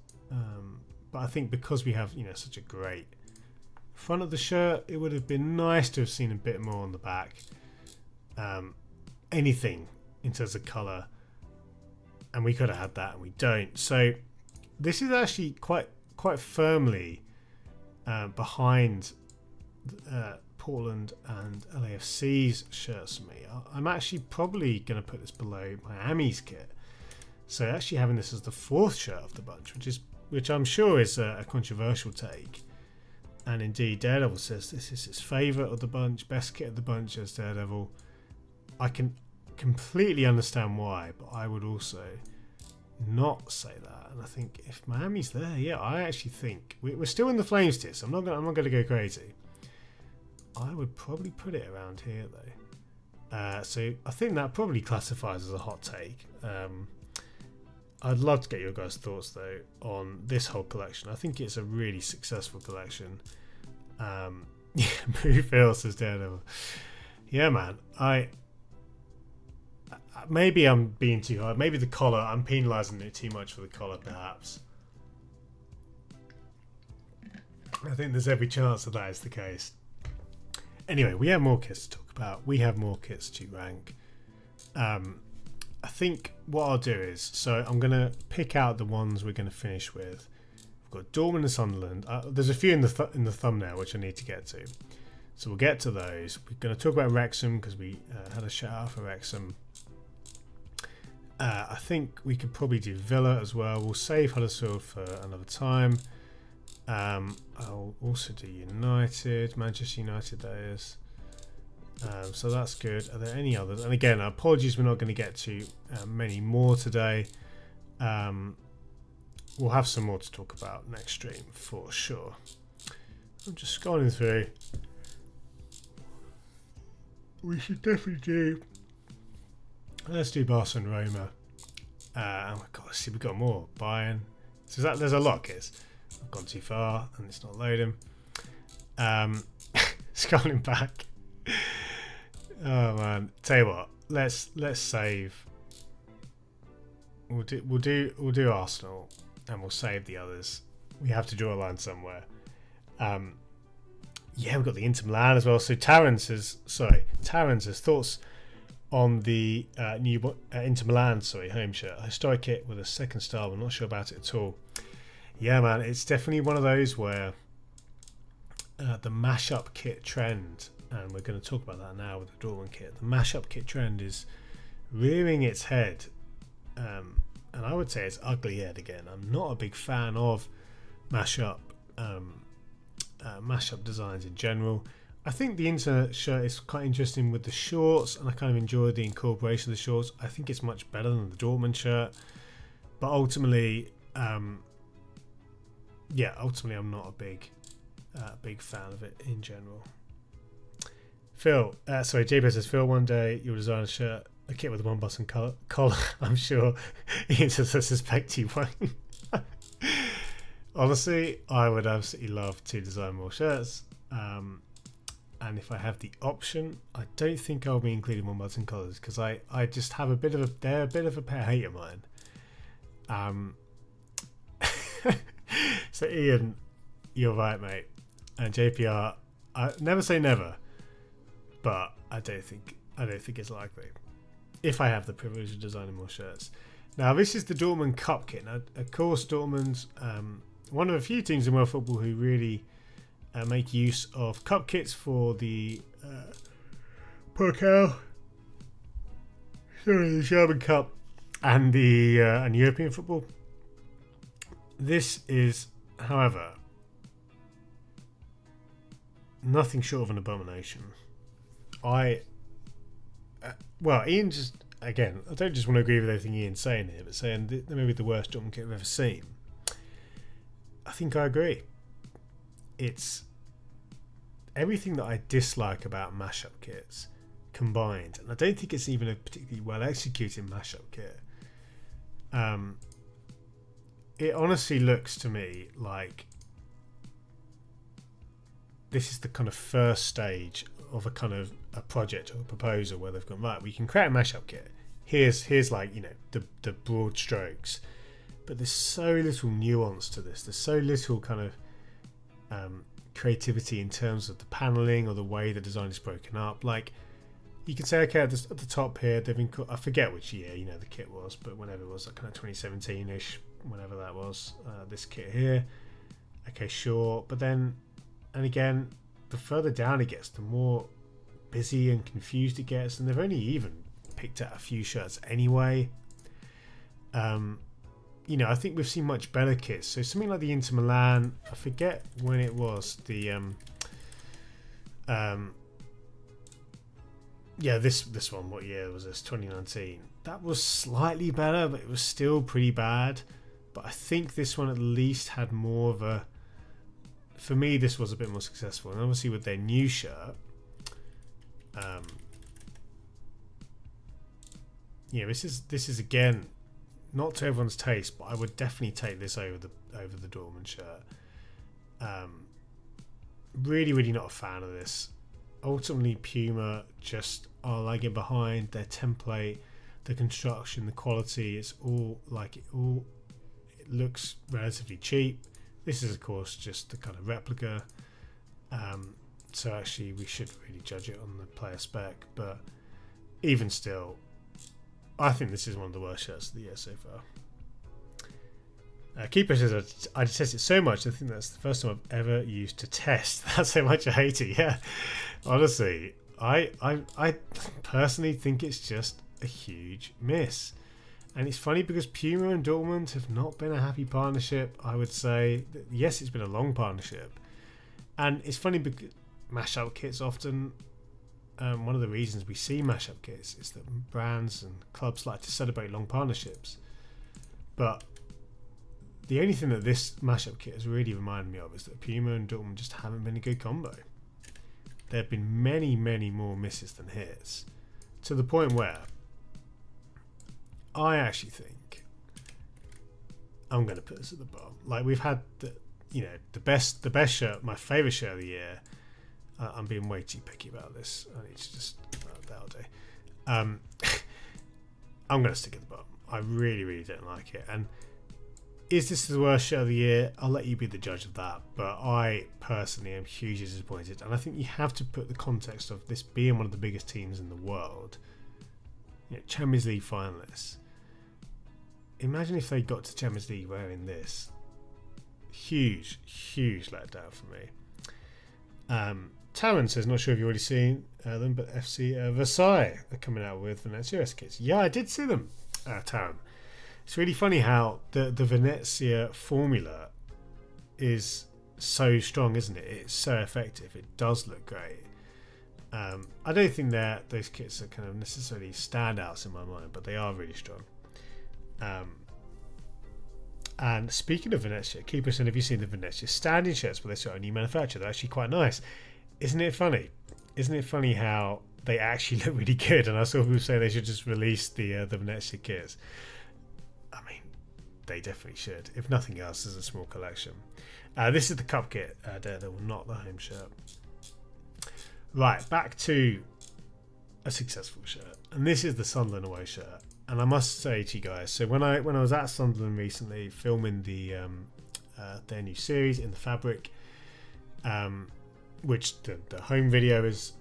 Speaker 1: But I think because we have such a great front of the shirt, it would have been nice to have seen a bit more on the back. Anything in terms of colour, and we could have had that, and we don't. So this is actually quite firmly behind Portland and LAFC's shirts for me. I'm actually probably going to put this below Miami's kit. So actually having this as the 4th shirt of the bunch, which I'm sure is a controversial take. And indeed, Daredevil says this is his favourite of the bunch, best kit of the bunch as Daredevil. I can completely understand why, but I would also not say that. And I think if Miami's there, yeah, I actually think we're still in the Flames tier, so I'm not going to go crazy. I would probably put it around here though. So I think that probably classifies as a hot take. I'd love to get your guys' thoughts though on this whole collection. I think it's a really successful collection. Yeah, Boo Phil says Daredevil. Yeah, man. Maybe I'm being too hard. Maybe the collar, I'm penalising it too much for the collar, perhaps. I think there's every chance that is the case. Anyway, we have more kits to talk about. We have more kits to rank. I think what I'll do is, so I'm going to pick out the ones we're going to finish with. We've got Dortmund and Sunderland. There's a few in the thumbnail which I need to get to. So we'll get to those. We're going to talk about Wrexham because we had a shout out for Wrexham. I think we could probably do Villa as well. We'll save Huddersfield for another time. I'll also do United, Manchester United that is. So that's good. Are there any others? And again, apologies we're not going to get to many more today. We'll have some more to talk about next stream for sure. I'm just scrolling through. We should definitely do... Let's do Barca and Roma. Oh my god, see, we've got more. Bayern. So there's a lot, kids. I've gone too far and it's not loading. Scrolling back. Oh man, tell you what, let's save. We'll do Arsenal and we'll save the others. We have to draw a line somewhere. Yeah, we've got the Inter Milan as well. So Taryn says thoughts on the new Inter Milan home shirt, a historic kit with a second style. I'm not sure about it at all. Yeah, man, it's definitely one of those where the mashup kit trend, and we're going to talk about that now with the Dortmund kit. The mashup kit trend is rearing its head, and I would say it's ugly head again. I'm not a big fan of mashup designs in general. I think the Inter shirt is quite interesting with the shorts, and I kind of enjoy the incorporation of the shorts. I think it's much better than the Dortmund shirt, but ultimately, I'm not a big fan of it in general. Phil, JP says, Phil, one day you'll design a kit with a one-button collar. I'm sure Ian says, I suspect you won't. Honestly, I would absolutely love to design more shirts. And if I have the option, I don't think I'll be including one-button collars because I just have they're a bit of a pet hate of mine. So Ian, you're right, mate. And JPR, I never say never, but I don't think it's likely. if I have the privilege of designing more shirts. Now, this is the Dortmund Cup kit. Now, of course, Dortmund's one of a few teams in world football who really make use of cup kits for the Pokal, the German Cup, and the and European football. This is, however, nothing short of an abomination. Ian just, again, I don't just want to agree with everything Ian's saying here, but saying that maybe the worst Dortmund kit I've ever seen. I think I agree. It's everything that I dislike about mashup kits combined, and I don't think it's even a particularly well executed mashup kit. It honestly looks to me like this is the kind of first stage of a kind of a project or a proposal where they've gone, right, we can create a mashup kit. Here's like, you know, the broad strokes, but there's so little nuance to this. There's so little kind of creativity in terms of the paneling or the way the design is broken up. Like, you can say, okay, at the top here, they've been, I forget which year, you know, the kit was, but whenever it was, like kind of 2017-ish, whenever that was, this kit here. Okay, sure. But then, and again, the further down it gets, the more busy and confused it gets, and they've only even picked out a few shirts anyway. You know, I think we've seen much better kits. So something like the Inter Milan, I forget when it was, the yeah, this one, what year was this? 2019. That was slightly better, but it was still pretty bad. But I think this one at least had more of a, for me, this was a bit more successful. And obviously with their new shirt, yeah, this is again not to everyone's taste, but I would definitely take this over the Dortmund shirt. Really not a fan of this. Ultimately, Puma just are lagging behind. Their template, the construction, the quality, it's all like it looks relatively cheap. This is of course just the kind of replica, so actually we should really judge it on the player spec, but even still, I think this is one of the worst shirts of the year so far. Keeper says, I detest it so much, I think that's the first time I've ever used to test. That's how much I hate it. Yeah, honestly, I personally think it's just a huge miss. And it's funny because Puma and Dortmund have not been a happy partnership. I would say that, yes, it's been a long partnership, and it's funny because mashup kits often, one of the reasons we see mashup kits is that brands and clubs like to celebrate long partnerships. But the only thing that this mashup kit has really reminded me of is that Puma and Dortmund just haven't been a good combo. There have been many more misses than hits, to the point where I actually think I'm going to put this at the bottom. Like, we've had the best shirt, my favourite shirt of the year. I'm being way too picky about this. I need to just that'll do. I'm going to stick at the bottom. I really don't like it. And is this the worst shirt of the year? I'll let you be the judge of that. But I personally am hugely disappointed. And I think you have to put the context of this being one of the biggest teams in the world. You know, Champions League finalists. Imagine if they got to Champions League wearing this. Huge letdown for me. Taryn says, not sure if you've already seen them, but FC Versailles are coming out with Venezia kits. Yeah, I did see them, Taryn. It's really funny how the Venezia formula is so strong, isn't it? It's so effective. It does look great. I don't think those kits are kind of necessarily standouts in my mind, but they are really strong. And speaking of Venezia, Keeper said, have you seen the Venezia standing shirts where they're only manufactured? They're actually quite nice. Isn't it funny? Isn't it funny how they actually look really good? And I saw people say they should just release the Venezia kits. I mean, they definitely should. If nothing else, as a small collection. This is the cup kit, Daredevil, not the home shirt. Right, back to a successful shirt. And this is the Sunderland away shirt. And I must say to you guys, so when I was at Sunderland recently filming their new series In the Fabric, which the home video is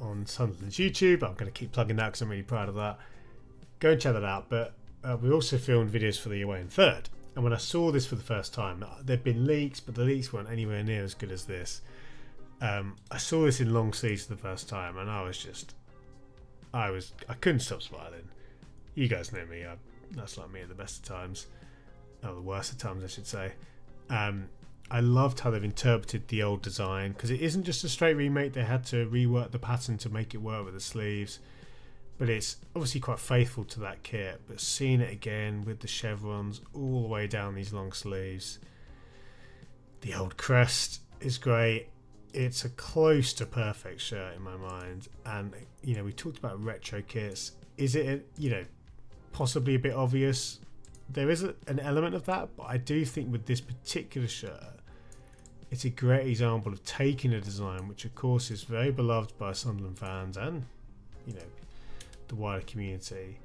Speaker 1: on Sunderland's YouTube. I'm going to keep plugging that because I'm really proud of that. go and check that out. But we also filmed videos for the away in third. And when I saw this for the first time, there'd been leaks, but the leaks weren't anywhere near as good as this. I saw this in long sleeves for the first time, and I couldn't stop smiling. You guys know me. That's like me at the best of times, or the worst of times, I should say. I loved how they've interpreted the old design, because it isn't just a straight remake. They had to rework the pattern to make it work with the sleeves, but it's obviously quite faithful to that kit. But seeing it again with the chevrons all the way down these long sleeves, the old crest is great. It's a close to perfect shirt in my mind. And we talked about retro kits. Is it possibly a bit obvious? There is an element of that, but I do think with this particular shirt, it's a great example of taking a design which of course is very beloved by Sunderland fans and the wider community,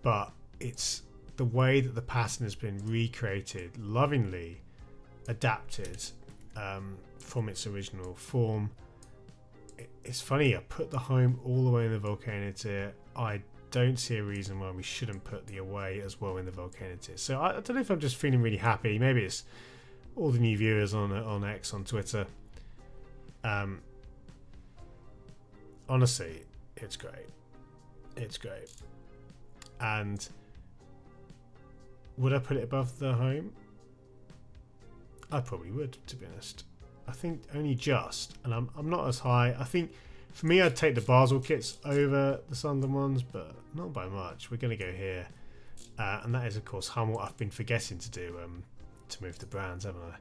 Speaker 1: but it's the way that the pattern has been recreated, lovingly adapted from its original form. It's funny, I put the home all the way in the Volcano Tier. I don't see a reason why we shouldn't put the away as well in the Volcano Tier. So I don't know if I'm just feeling really happy. Maybe it's all the new viewers on X, on Twitter. Honestly, it's great. It's great. And would I put it above the home? I probably would, to be honest. I think only just, and I'm not as high. I think for me, I'd take the Basel kits over the Sunderland ones, but not by much. We're going to go here, and that is of course Hummel. I've been forgetting to do to move the brands, haven't I?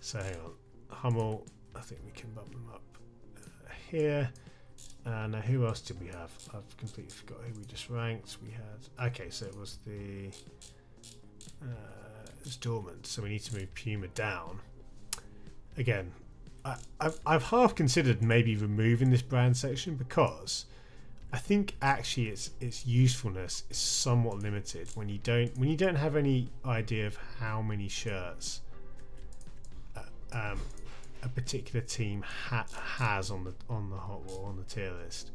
Speaker 1: So hang on, Hummel. I think we can bump them up here. And who else did we have? I've completely forgot who we just ranked. We had, okay, so it was Dortmund. So we need to move Puma down. Again, I've half considered maybe removing this brand section, because I think actually its usefulness is somewhat limited when you don't have any idea of how many shirts a particular team has on the hot wall, on the tier list.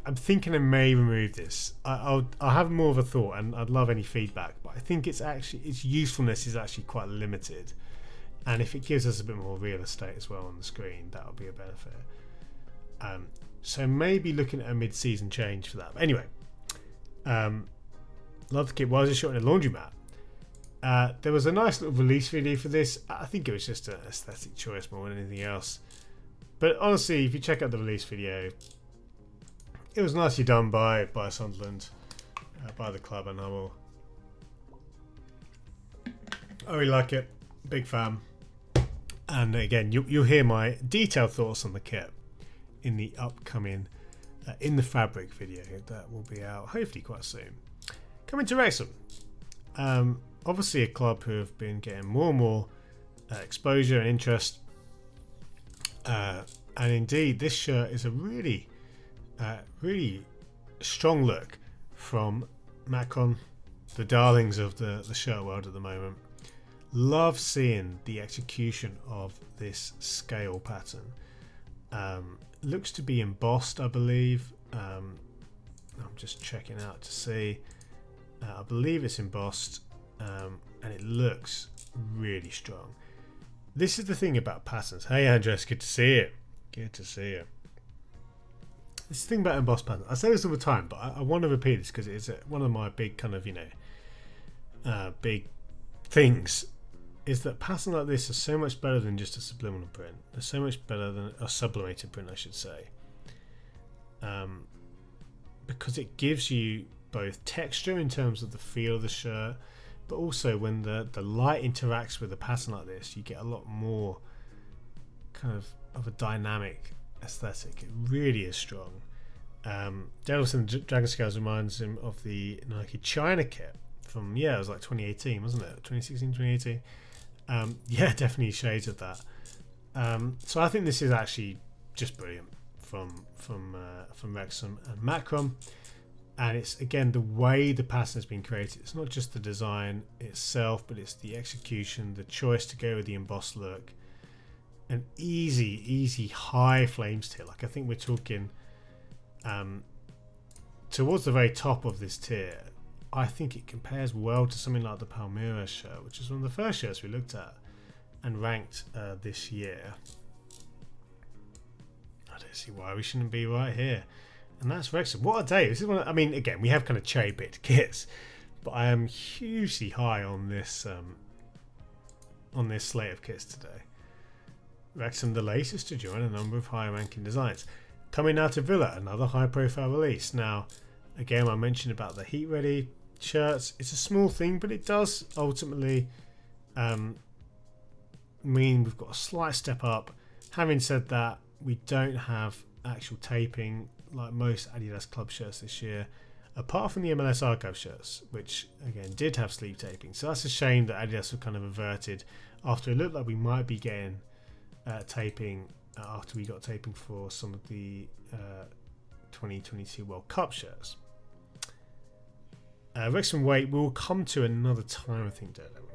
Speaker 1: I'm thinking I may remove this. I'll have more of a thought, and I'd love any feedback. But I think its usefulness is actually quite limited, and if it gives us a bit more real estate as well on the screen, that would be a benefit. So maybe looking at a mid-season change for that. But anyway, love the kit. Why was it shot in a laundromat? There was a nice little release video for this. I think it was just an aesthetic choice more than anything else. But honestly, if you check out the release video, it was nicely done by Sunderland, by the club and Hummel. I really like it. Big fan. And again, you'll hear my detailed thoughts on the kit in the upcoming In the Fabric video that will be out hopefully quite soon. Coming to Wrexham. Obviously a club who have been getting more and more exposure and interest, and indeed this shirt is a really strong look from Macron, the darlings of the shirt world at the moment. Love seeing the execution of this scale pattern. Looks to be embossed, I believe. I'm just checking out to see. I believe it's embossed. And it looks really strong. This is the thing about patterns. Hey Andres, good to see you. Good to see you. This is the thing about embossed patterns. I say this all the time, but I want to repeat this because it's one of my big kind of big things. Is that patterns like this are so much better than just a subliminal print. They're so much better than a sublimated print, I should say. Because it gives you both texture in terms of the feel of the shirt, but also when the light interacts with a pattern like this, you get a lot more kind of a dynamic aesthetic. It really is strong. Delson Dragon Scales reminds him of the Nike China kit from, it was like 2018, wasn't it? 2016, 2018. Yeah, definitely shades of that. So I think this is actually just brilliant from Wrexham and Macron. And it's, again, the way the pattern has been created. It's not just the design itself, but it's the execution, the choice to go with the embossed look. An easy high flames tier. Like, I think we're talking towards the very top of this tier, I think it compares well to something like the Palmeiras shirt, which is one of the first shirts we looked at and ranked this year. I don't see why we shouldn't be right here. And that's Wrexham. What a day. This is one. I mean, again, we have kind of cherry-picked kits, but I am hugely high on this slate of kits today. Wrexham, the latest to join a number of high-ranking designs. Coming out of Villa, another high-profile release. Now, again, I mentioned about the Heat Ready shirts. It's a small thing, but it does ultimately mean we've got a slight step up. Having said that, we don't have actual taping like most Adidas club shirts this year, apart from the MLS Archive shirts, which again did have sleeve taping. So that's a shame that Adidas have kind of averted after it looked like we might be getting taping after we got taping for some of the 2022 World Cup shirts. Wrexham Weight will come to another time, I think, Daredevil,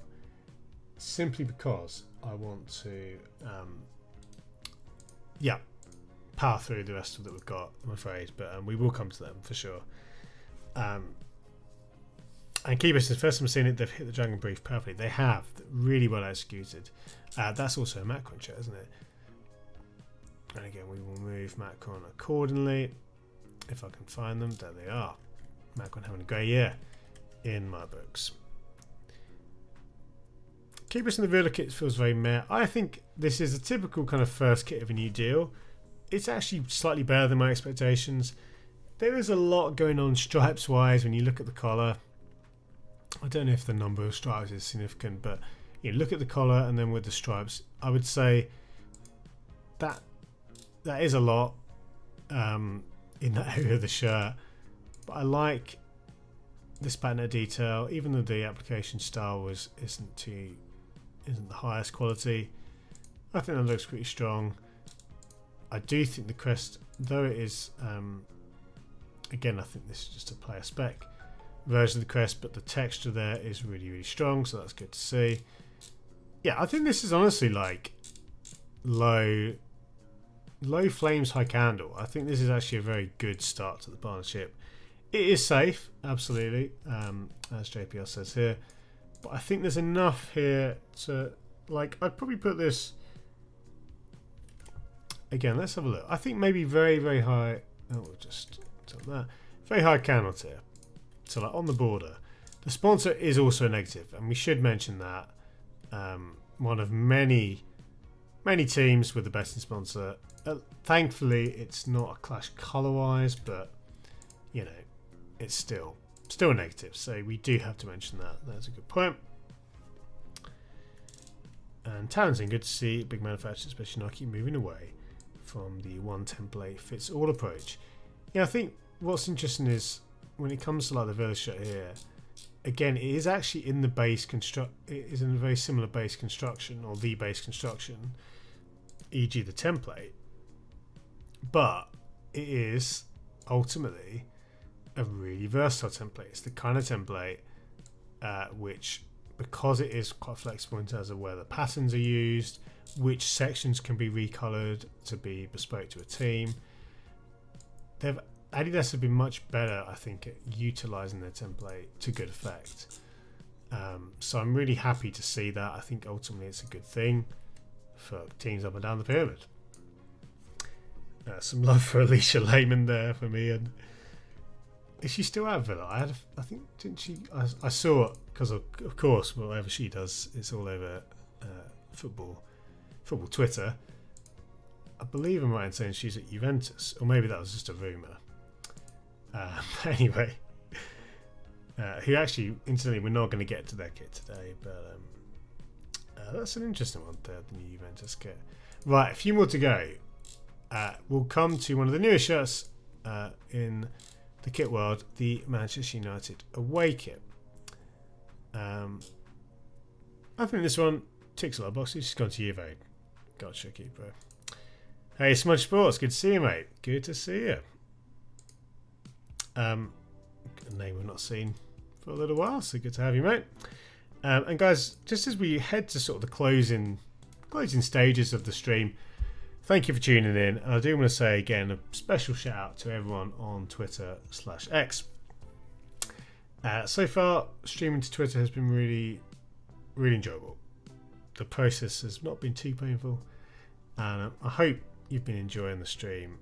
Speaker 1: simply because I want to power through the rest of that we've got, I'm afraid, but we will come to them for sure. And Keeper says, first time I've seen it, they've hit the Dragon Brief perfectly. They have, really well executed. That's also a Macron shirt, isn't it? And again, we will move Macron accordingly if I can find them. There they are. Macron having a great year in my books. Keepers in the Villa kit feels very meh. I think this is a typical kind of first kit of a new deal. It's actually slightly better than my expectations. There is a lot going on stripes wise when you look at the collar. I don't know if the number of stripes is significant, but you look at the collar and then with the stripes, I would say that is a lot in that area of the shirt. But I like this pattern of detail, even though the application style isn't the highest quality. I think that looks pretty strong. I do think the crest, though it is, again, I think this is just a player spec version of the crest, but the texture there is really, really strong, so that's good to see. Yeah, I think this is honestly like low flames, high candle. I think this is actually a very good start to the partnership. It is safe, absolutely, as JPL says here, but I think there's enough here to, like, I'd probably put this. Again, let's have a look. I think maybe very, very high. Oh, we'll just tell that. Very high candle tier. So, like on the border. The sponsor is also negative, and we should mention that. One of many teams with the best in sponsor. Thankfully, it's not a clash colour-wise, but you know, it's still a negative. So we do have to mention that. That's a good point. And Townsend, good to see big manufacturers, especially Nike, moving away from the one template fits all approach. Yeah, I think what's interesting is when it comes to like the Villa shirt here, again, it is actually in the base construct. It is in a very similar base construction, or the base construction, e.g. the template, but it is ultimately a really versatile template. It's the kind of template which, because it is quite flexible in terms of where the patterns are used, which sections can be recolored to be bespoke to a team. Adidas have been much better, I think, at utilising their template to good effect. So I'm really happy to see that. I think ultimately it's a good thing for teams up and down the pyramid. Some love for Alicia Lehman there for me. And is she still at Villa? I think, didn't she? I saw it because of course, whatever she does, it's all over football Twitter. I believe I'm right in saying she's at Juventus, or maybe that was just a rumour. Anyway, who actually, incidentally, we're not going to get to their kit today, but that's an interesting one, the new Juventus kit. Right, a few more to go. We'll come to one of the newest shirts in the kit world, the Manchester United away kit. I think this one ticks a lot of boxes. She's gone to Juve. Gotcha, keeper. Hey, Smudge Sports, good to see you, mate. Good to see you. A name we've not seen for a little while, so good to have you, mate. And guys, just as we head to sort of the closing stages of the stream, thank you for tuning in. And I do want to say again a special shout out to everyone on Twitter/X. So far, streaming to Twitter has been really, really enjoyable. The process has not been too painful, and I hope you've been enjoying the stream.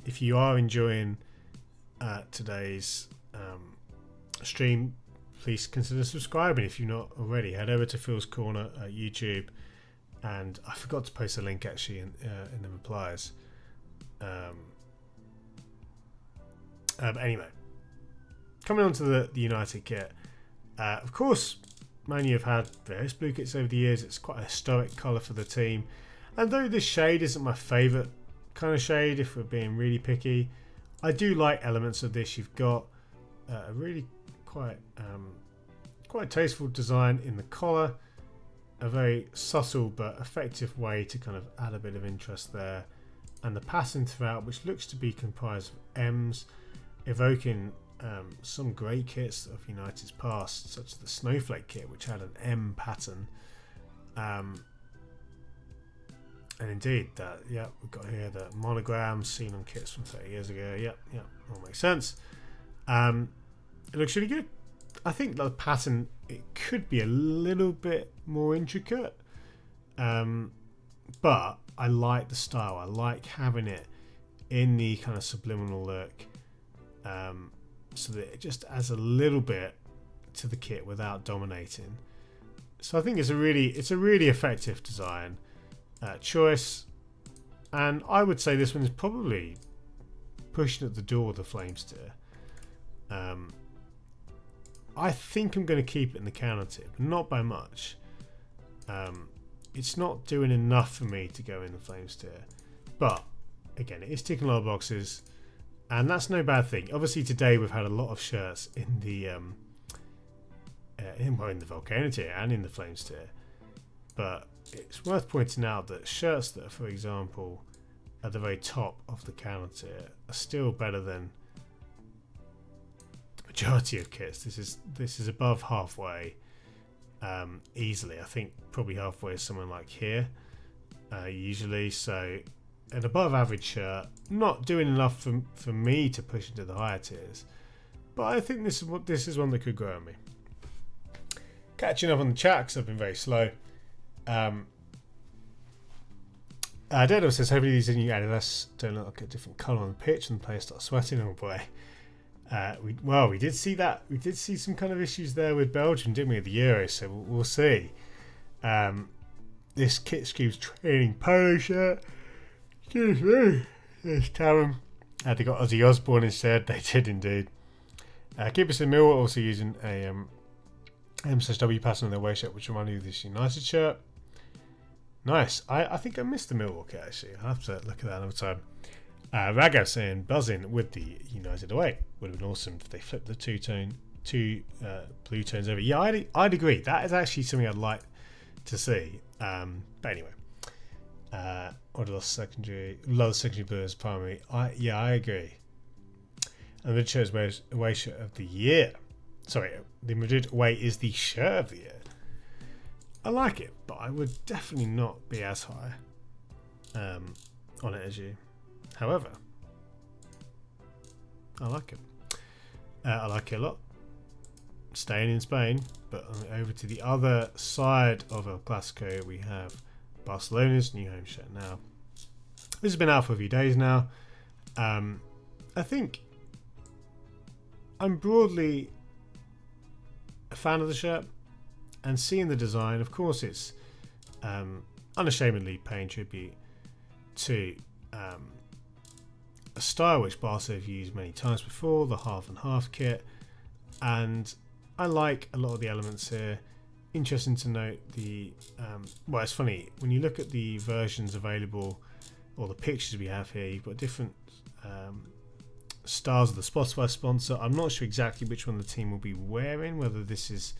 Speaker 1: If you are enjoying today's stream, please consider subscribing if you're not already. Head over to Phil's Corner at YouTube, and I forgot to post a link actually in the replies. But anyway, coming on to the United kit, of course, Man U have had various blue kits over the years. It's quite a historic colour for the team, and though this shade isn't my favourite kind of shade, if we're being really picky, I do like elements of this. You've got a really quite tasteful design in the collar, a very subtle but effective way to kind of add a bit of interest there, and the pattern throughout, which looks to be comprised of M's, evoking some great kits of United's past, such as the Snowflake kit, which had an M pattern. And indeed, we've got here the monogram seen on kits from 30 years ago. All makes sense. It looks really good. I think the pattern, it could be a little bit more intricate, but I like the style. I like having it in the kind of subliminal look, so that it just adds a little bit to the kit without dominating. So I think it's a really effective design choice, and I would say this one is probably pushing at the door of the Flames tier. I think I'm going to keep it in the counter tier, but not by much. It's not doing enough for me to go in the Flames tier, but again, it is ticking a lot of boxes, and that's no bad thing. Obviously, today we've had a lot of shirts in the in the Volcano tier and in the Flames tier, but it's worth pointing out that shirts that are, for example, at the very top of the counter tier are still better than the majority of kits. This is above halfway, easily. I think probably halfway is someone like here, usually. So an above average shirt, not doing enough for me to push into the higher tiers, but I think this is one that could grow on me. Catching up on the chat because I've been very slow. Daredevil says, hopefully these new Adidas don't look like a different colour on the pitch and the players start sweating. Oh boy. We did see that. We did see some kind of issues there with Belgium, didn't we, at the Euro? So we'll see. This Kit Screams training polo shirt. Excuse me. There's Tarum. They got Ozzy Osbourne instead. They did indeed. Keepers in Mill also using a M/W pattern on their away shirt, which reminded me of this United shirt. Nice. I think I missed the Millwall kit actually. I'll have to look at that another time. Raga saying buzzing with the United away. Would have been awesome if they flipped the two blue tones over. Yeah, I'd agree. That is actually something I'd like to see. But anyway, order lost secondary blue as primary. I agree. And the shirt's away shirt of the year. Sorry, the Madrid away is the shirt of the year. I like it, but I would definitely not be as high on it as you. However, I like it. I like it a lot. Staying in Spain, but over to the other side of El Clasico, we have Barcelona's new home shirt now. This has been out for a few days now. I think I'm broadly a fan of the shirt, and seeing the design, of course, it's unashamedly paying tribute to a style which Barca have used many times before, the half and half kit, and I like a lot of the elements here. Interesting to note the well, it's funny when you look at the versions available or the pictures we have here, you've got different styles of the Spotify sponsor. I'm not sure exactly which one the team will be wearing, whether this is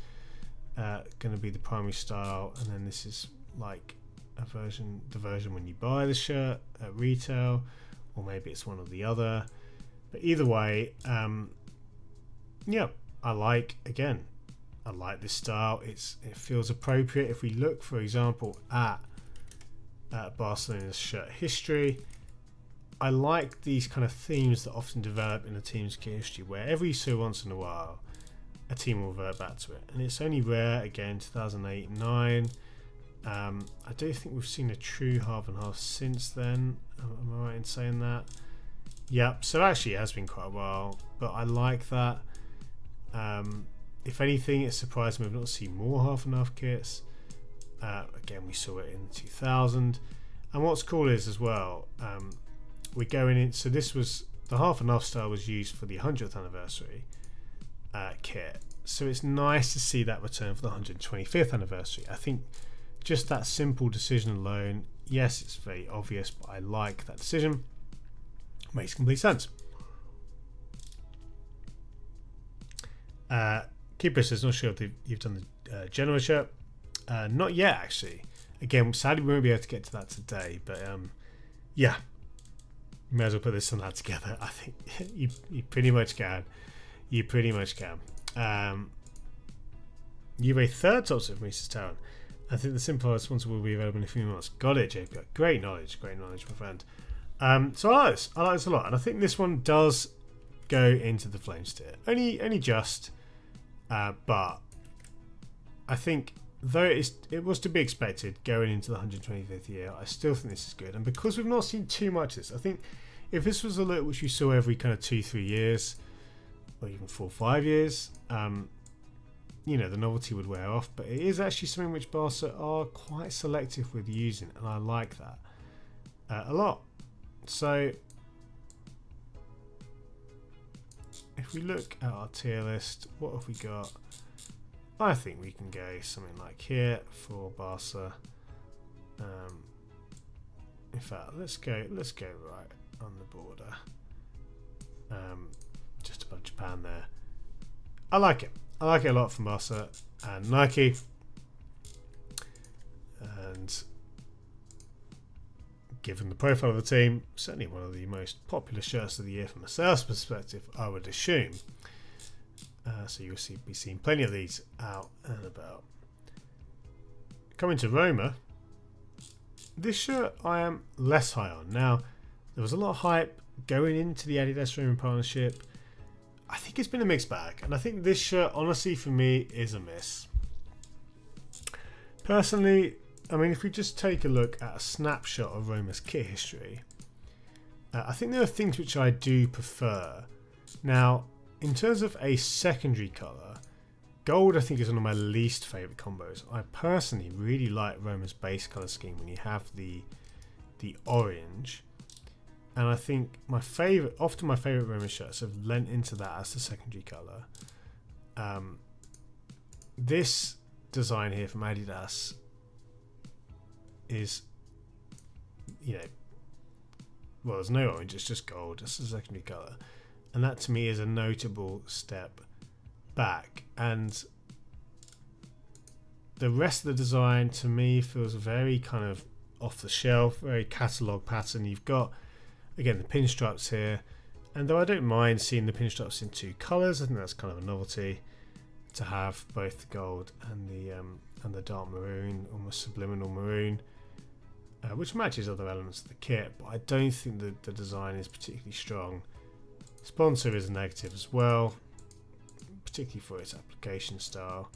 Speaker 1: going to be the primary style and then this is like the version when you buy the shirt at retail, or maybe it's one or the other. But either way, yeah, I like this style. It feels appropriate. If we look, for example, at Barcelona's shirt history. I like these kind of themes that often develop in a team's kit history, where every so once in a while a team will revert back to it, and it's only rare. Again, 2008-9. I don't think we've seen a true half and half since then. Am I right in saying that? Yep. So actually, it has been quite a while, but I like that. If anything, it surprised me we've not seen more half and half kits. Again, we saw it in 2000. And what's cool is as well, we're going in. So this was the half and half style was used for the 100th anniversary kit. So it's nice to see that return for the 125th anniversary. I think just that simple decision alone, yes, it's very obvious, but I like that decision. Makes complete sense. Keeper says, not sure if you've done the Genoa shirt. Not yet, actually. Again, sadly, we won't be able to get to that today, but yeah, may as well put this and that together. I think you pretty much can. You pretty much can. You've a third top set from Mrs. Town. I think the simple sponsor will be available in a few months. Got it, JP. Great knowledge, my friend. So I like this a lot, and I think this one does go into the Flames tier. Only just, but I think though it was to be expected going into the 125th year, I still think this is good. And because we've not seen too much of this, I think if this was a look which you saw every kind of 2-3 years, or even 4-5 years, you know, the novelty would wear off. But it is actually something which Barca are quite selective with using, and I like that a lot. So if we look at our tier list, what have we got? I think we can go something like here for Barca. In fact, let's go right on the border. Just above Japan there. I like it. I like it a lot from Barca and Nike. And given the profile of the team, certainly one of the most popular shirts of the year from a sales perspective, I would assume. So you'll be seeing plenty of these out and about. Coming to Roma, this shirt I am less high on. Now, there was a lot of hype going into the Adidas Roman partnership. I think it's been a mixed bag, and I think this shirt, honestly, for me, is a miss. Personally, I mean, if we just take a look at a snapshot of Roma's kit history, I think there are things which I do prefer. Now, in terms of a secondary colour, gold I think is one of my least favourite combos. I personally really like Roma's base colour scheme when you have the orange, and I think often my favourite Roma shirts have lent into that as the secondary colour. This design here from Adidas is, you know, well, there's no orange, it's just gold, it's the secondary colour. And that to me is a notable step back. And the rest of the design to me feels very kind of off the shelf, very catalogue pattern. You've got, again, the pinstripes here. And though I don't mind seeing the pinstripes in two colours, I think that's kind of a novelty to have both the gold and the dark maroon, almost subliminal maroon, which matches other elements of the kit. But I don't think the design is particularly strong. Sponsor is negative as well, particularly for its application style.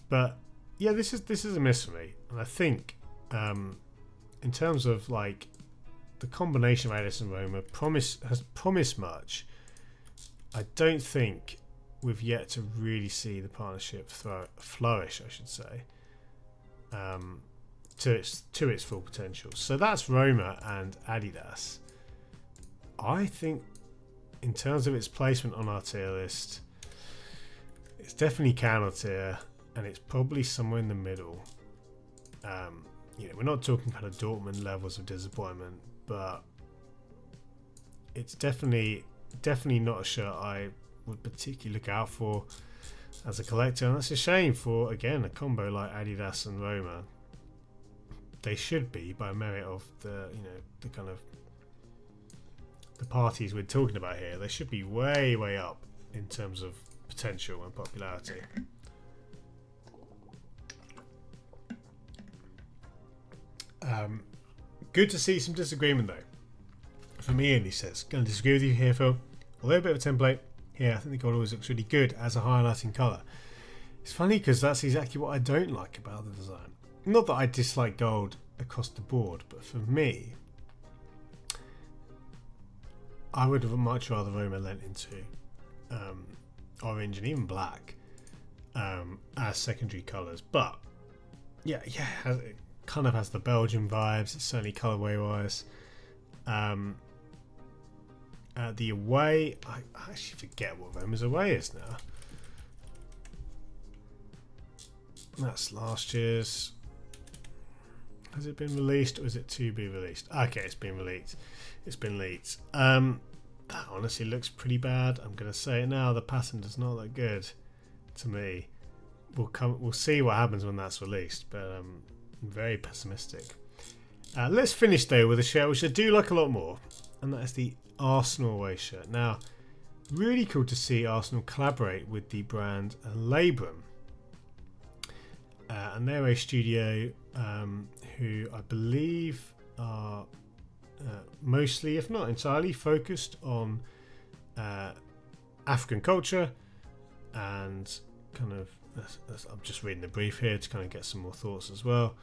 Speaker 1: But yeah, this is a miss for me, and I think in terms of like the combination of Adidas and Roma has promised much. I don't think we've yet to really see the partnership flourish, I should say, to its full potential. So that's Roma and Adidas. I think, in terms of its placement on our tier list, it's definitely counter tier, and it's probably somewhere in the middle. You know, we're not talking kind of Dortmund levels of disappointment, but it's definitely not a shirt I would particularly look out for as a collector, and that's a shame for, again, a combo like Adidas and Roma. They should be, by merit of the kind of the parties we're talking about here, they should be way up in terms of potential and popularity. Good to see some disagreement though. For me, and he says, going to disagree with you here, Phil. Although a bit of a template, here I think the gold always looks really good as a highlighting colour. It's funny because that's exactly what I don't like about the design. Not that I dislike gold across the board, but for me, I would have much rather Roma lent into orange and even black as secondary colours. But yeah, it kind of has the Belgian vibes. It's certainly colourway wise. The away, I actually forget what Roma's away is now. That's last year's. Has it been released or is it to be released? Okay, it's been released. It's been leaked. That honestly looks pretty bad. I'm going to say it now. The pattern does not look good to me. We'll see what happens when that's released, but I'm very pessimistic. Let's finish though with a shirt which I do like a lot more, and that is the Arsenal away shirt. Now, really cool to see Arsenal collaborate with the brand Labrum. And they're a studio who I believe are mostly, if not entirely, focused on African culture and kind of, I'm just reading the brief here to kind of get some more thoughts as well.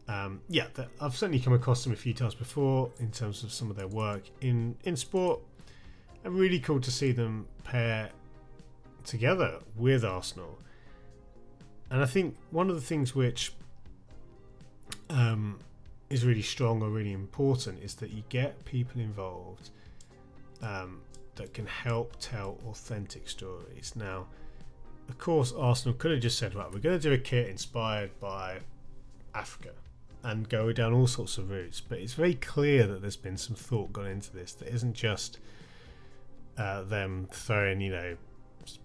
Speaker 1: I've certainly come across them a few times before in terms of some of their work in sport, and really cool to see them pair together with Arsenal. And I think one of the things which is really strong or really important is that you get people involved that can help tell authentic stories. Now, of course, Arsenal could have just said, right, we're going to do a kit inspired by Africa and go down all sorts of routes. But it's very clear that there's been some thought gone into this. That isn't just them throwing,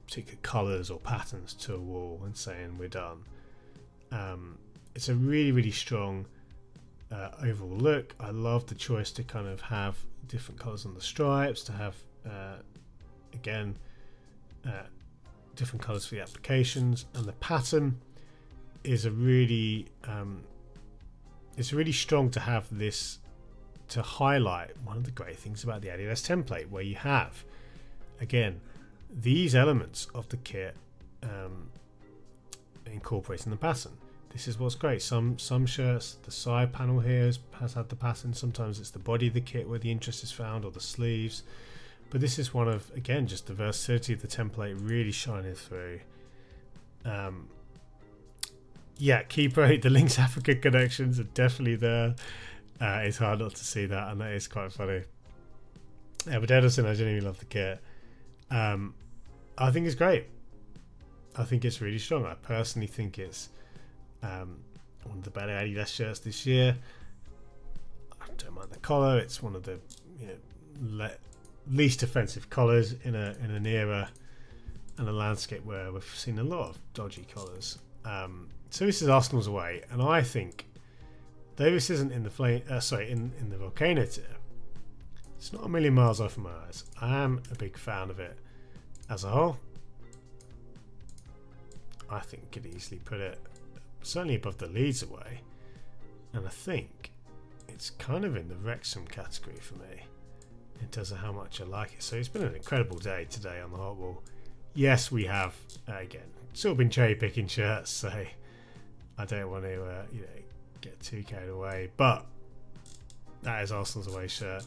Speaker 1: particular colours or patterns to a wall and saying we're done. It's a really, really strong overall look. I love the choice to kind of have different colours on the stripes, to have different colours for the applications, and the pattern is it's really strong to have this to highlight one of the great things about the Adidas template, where you have again these elements of the kit incorporating the pattern. This is what's great. Some shirts, the side panel here has had the pattern. Sometimes it's the body of the kit where the interest is found, or the sleeves. But this is one of, again, just the versatility of the template really shining through. Keeper, the Links Africa connections are definitely there. It's hard not to see that, and that is quite funny. But Edison, I genuinely love the kit. I think it's great. I think it's really strong. I personally think it's one of the better Adidas shirts this year. I don't mind the collar. It's one of the least offensive collars in an era and a landscape where we've seen a lot of dodgy collars. So this is Arsenal's away, and I think though this isn't in the in the Volcano Tier, it's not a million miles off from my eyes. I am a big fan of it as a whole. I think could easily put it certainly above the Leeds away, and I think it's kind of in the Wrexham category for me in terms of how much I like it. So it's been an incredible day today on the hot wall. Yes, we have again sort of been cherry picking shirts, so I don't want to get too carried away, but that is Arsenal's away shirt.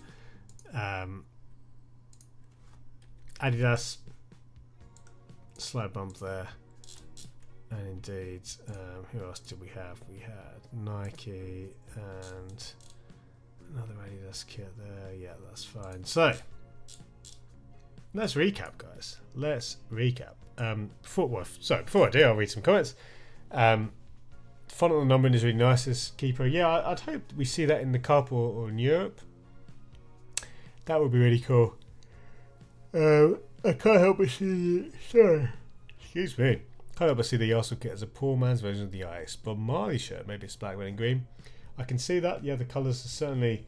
Speaker 1: Adidas, slight bump there. And indeed, who else did we have? We had Nike and another Adidas kit there. Yeah, that's fine. So let's recap, guys. Let's recap. Before I do, I'll read some comments. Font on the numbering is really nice as keeper. Yeah, I'd hope we see that in the Cup or in Europe. That would be really cool. I can't help but see. Sorry, excuse me. Can't help but see the Arsenal kit as a poor man's version of the Ice Bob Marley shirt. Maybe it's black, red and green. I can see that. Yeah, the colours are certainly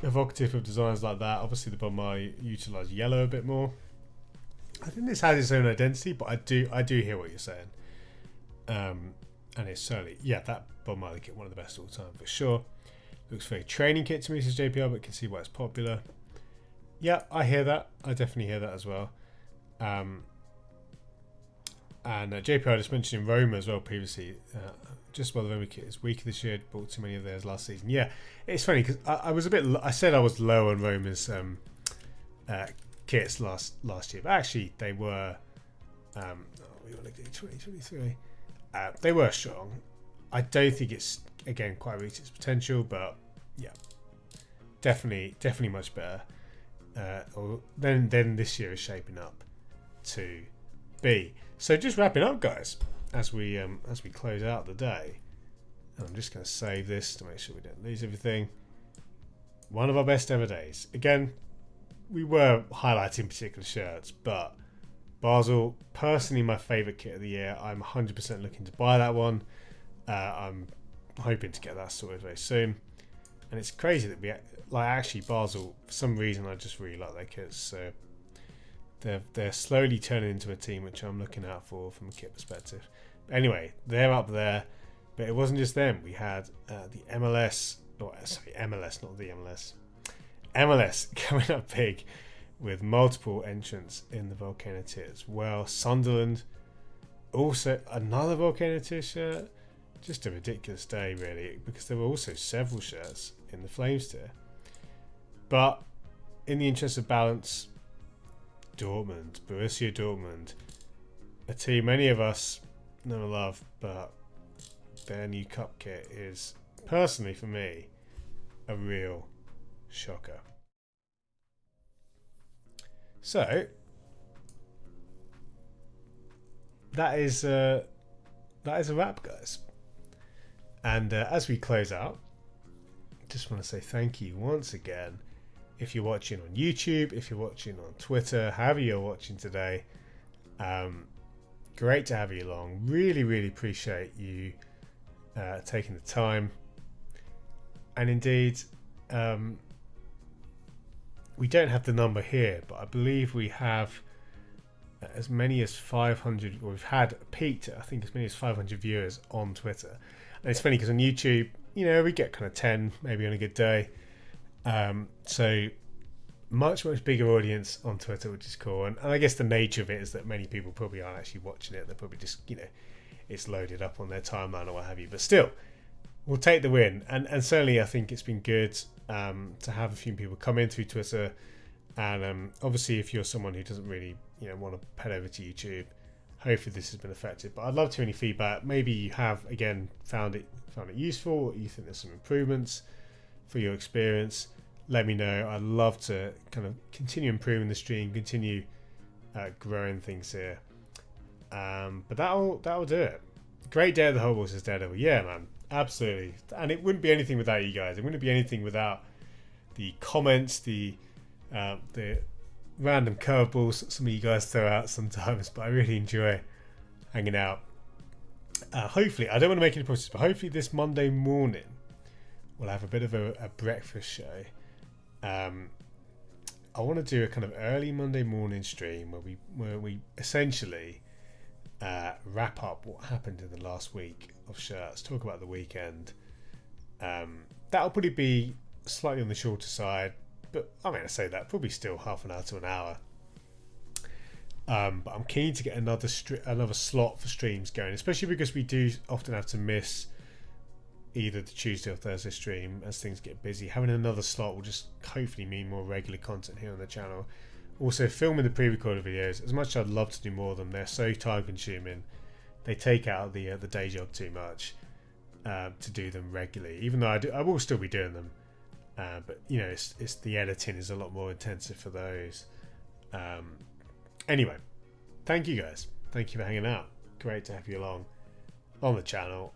Speaker 1: evocative of designs like that. Obviously the Bob Marley utilised yellow a bit more. I think this has its own identity, but I do hear what you're saying. And it's certainly, that Bob Marley kit, one of the best of all time for sure. Looks very training kit to me, says JPR, but can see why it's popular. Yeah, I hear that. I definitely hear that as well. And JPR just mentioned Roma as well previously. Just while the Roma kit is weaker this year, bought too many of theirs last season. Yeah, it's funny because I was a bit. I said I was low on Roma's kits last year, but actually they were. We want to do 2023. They were strong. I don't think it's again quite reached its potential, but yeah, definitely much better. Than this year is shaping up to be. So just wrapping up, guys, as we close out the day. And I'm just going to save this to make sure we don't lose everything. One of our best ever days. Again, we were highlighting particular shirts, but Basel, personally my favourite kit of the year. I'm 100% looking to buy that one. I'm hoping to get that sorted very soon. And it's crazy that we actually Basel, for some reason I just really like their kits. So they're slowly turning into a team which I'm looking out for from a kit perspective. But anyway, they're up there. But it wasn't just them. We had the MLS, MLS, not the MLS. MLS coming up big with multiple entrants in the Volcano Tier as well. Sunderland, also another Volcano Tier shirt. Just a ridiculous day, really, because there were also several shirts in the Flames tier. But in the interest of balance, Borussia Dortmund, a team many of us know and love, but their new cup kit is, personally for me, a real shocker. So that is a wrap, guys. And as we close out, just want to say thank you once again. If you're watching on YouTube, if you're watching on Twitter, however you're watching today, great to have you along. Really appreciate you taking the time. And indeed, we don't have the number here, but I believe we have as many as 500, or we've had peaked at, I think, as many as 500 viewers on Twitter. And it's funny because on YouTube, you know, we get kind of 10 maybe on a good day. So much bigger audience on Twitter, which is cool. And I guess the nature of it is that many people probably aren't actually watching it. They're probably just, you know, it's loaded up on their timeline or what have you. But still, we'll take the win. And certainly I think it's been good to have a few people come in through Twitter. And obviously if you're someone who doesn't really, you know, want to head over to YouTube, hopefully this has been effective. But I'd love to hear any feedback. Maybe you have, again, found it useful, or you think there's some improvements for your experience. Let me know. I'd love to kind of continue improving the stream, continue growing things here. But that'll do it. Great day at the Hobble, says Daredevil. Yeah, man, absolutely. And it wouldn't be anything without you guys. It wouldn't be anything without the comments, the random curveballs some of you guys throw out sometimes. But I really enjoy hanging out. Hopefully, I don't want to make any promises, but hopefully this Monday morning we'll have a bit of a breakfast show. I want to do a kind of early Monday morning stream where we essentially wrap up what happened in the last week of shirts, talk about the weekend. That'll probably be slightly on the shorter side, but I mean, I say that probably still half an hour to an hour. But I'm keen to get another slot for streams going, especially because we do often have to miss either the Tuesday or Thursday stream as things get busy. Having another slot will just hopefully mean more regular content here on the channel. Also, filming the pre-recorded videos, as much as I'd love to do more of them, they're so time consuming. They take out the day job too much to do them regularly, even though I will still be doing them. But you know, it's the editing is a lot more intensive for those. Anyway, thank you guys. Thank you for hanging out. Great to have you along on the channel.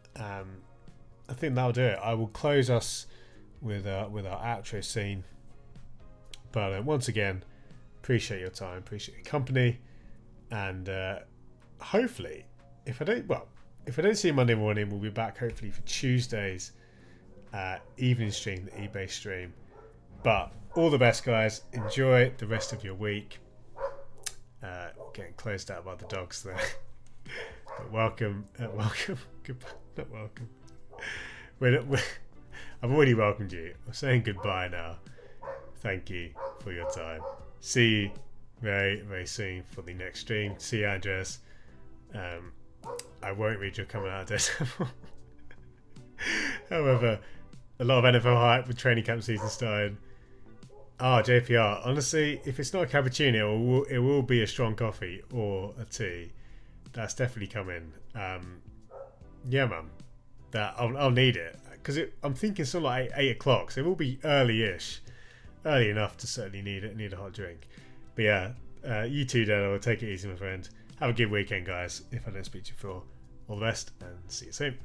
Speaker 1: I think that'll do it. I will close us with our outro scene. But once again, appreciate your time, appreciate your company, and hopefully, if I don't see you Monday morning, we'll be back hopefully for Tuesday's evening stream, the eBay stream. But all the best, guys. Enjoy the rest of your week. Getting closed out by the dogs there. But welcome. Goodbye. Not welcome. I've already welcomed you. I'm saying goodbye now. Thank you for your time. See you very, very soon for the next stream. See you, Andres. I won't read your comment out of However, a lot of NFL hype with training camp season starting. JPR. Honestly, if it's not a cappuccino, it will be a strong coffee or a tea. That's definitely coming. Yeah, man. I'll need it because I'm thinking sort of like 8 o'clock, so it will be early-ish, early enough to certainly need a hot drink. But yeah, you too, Dan. I'll take it easy, my friend. Have a good weekend, guys. If I don't speak to you before, all the best and see you soon.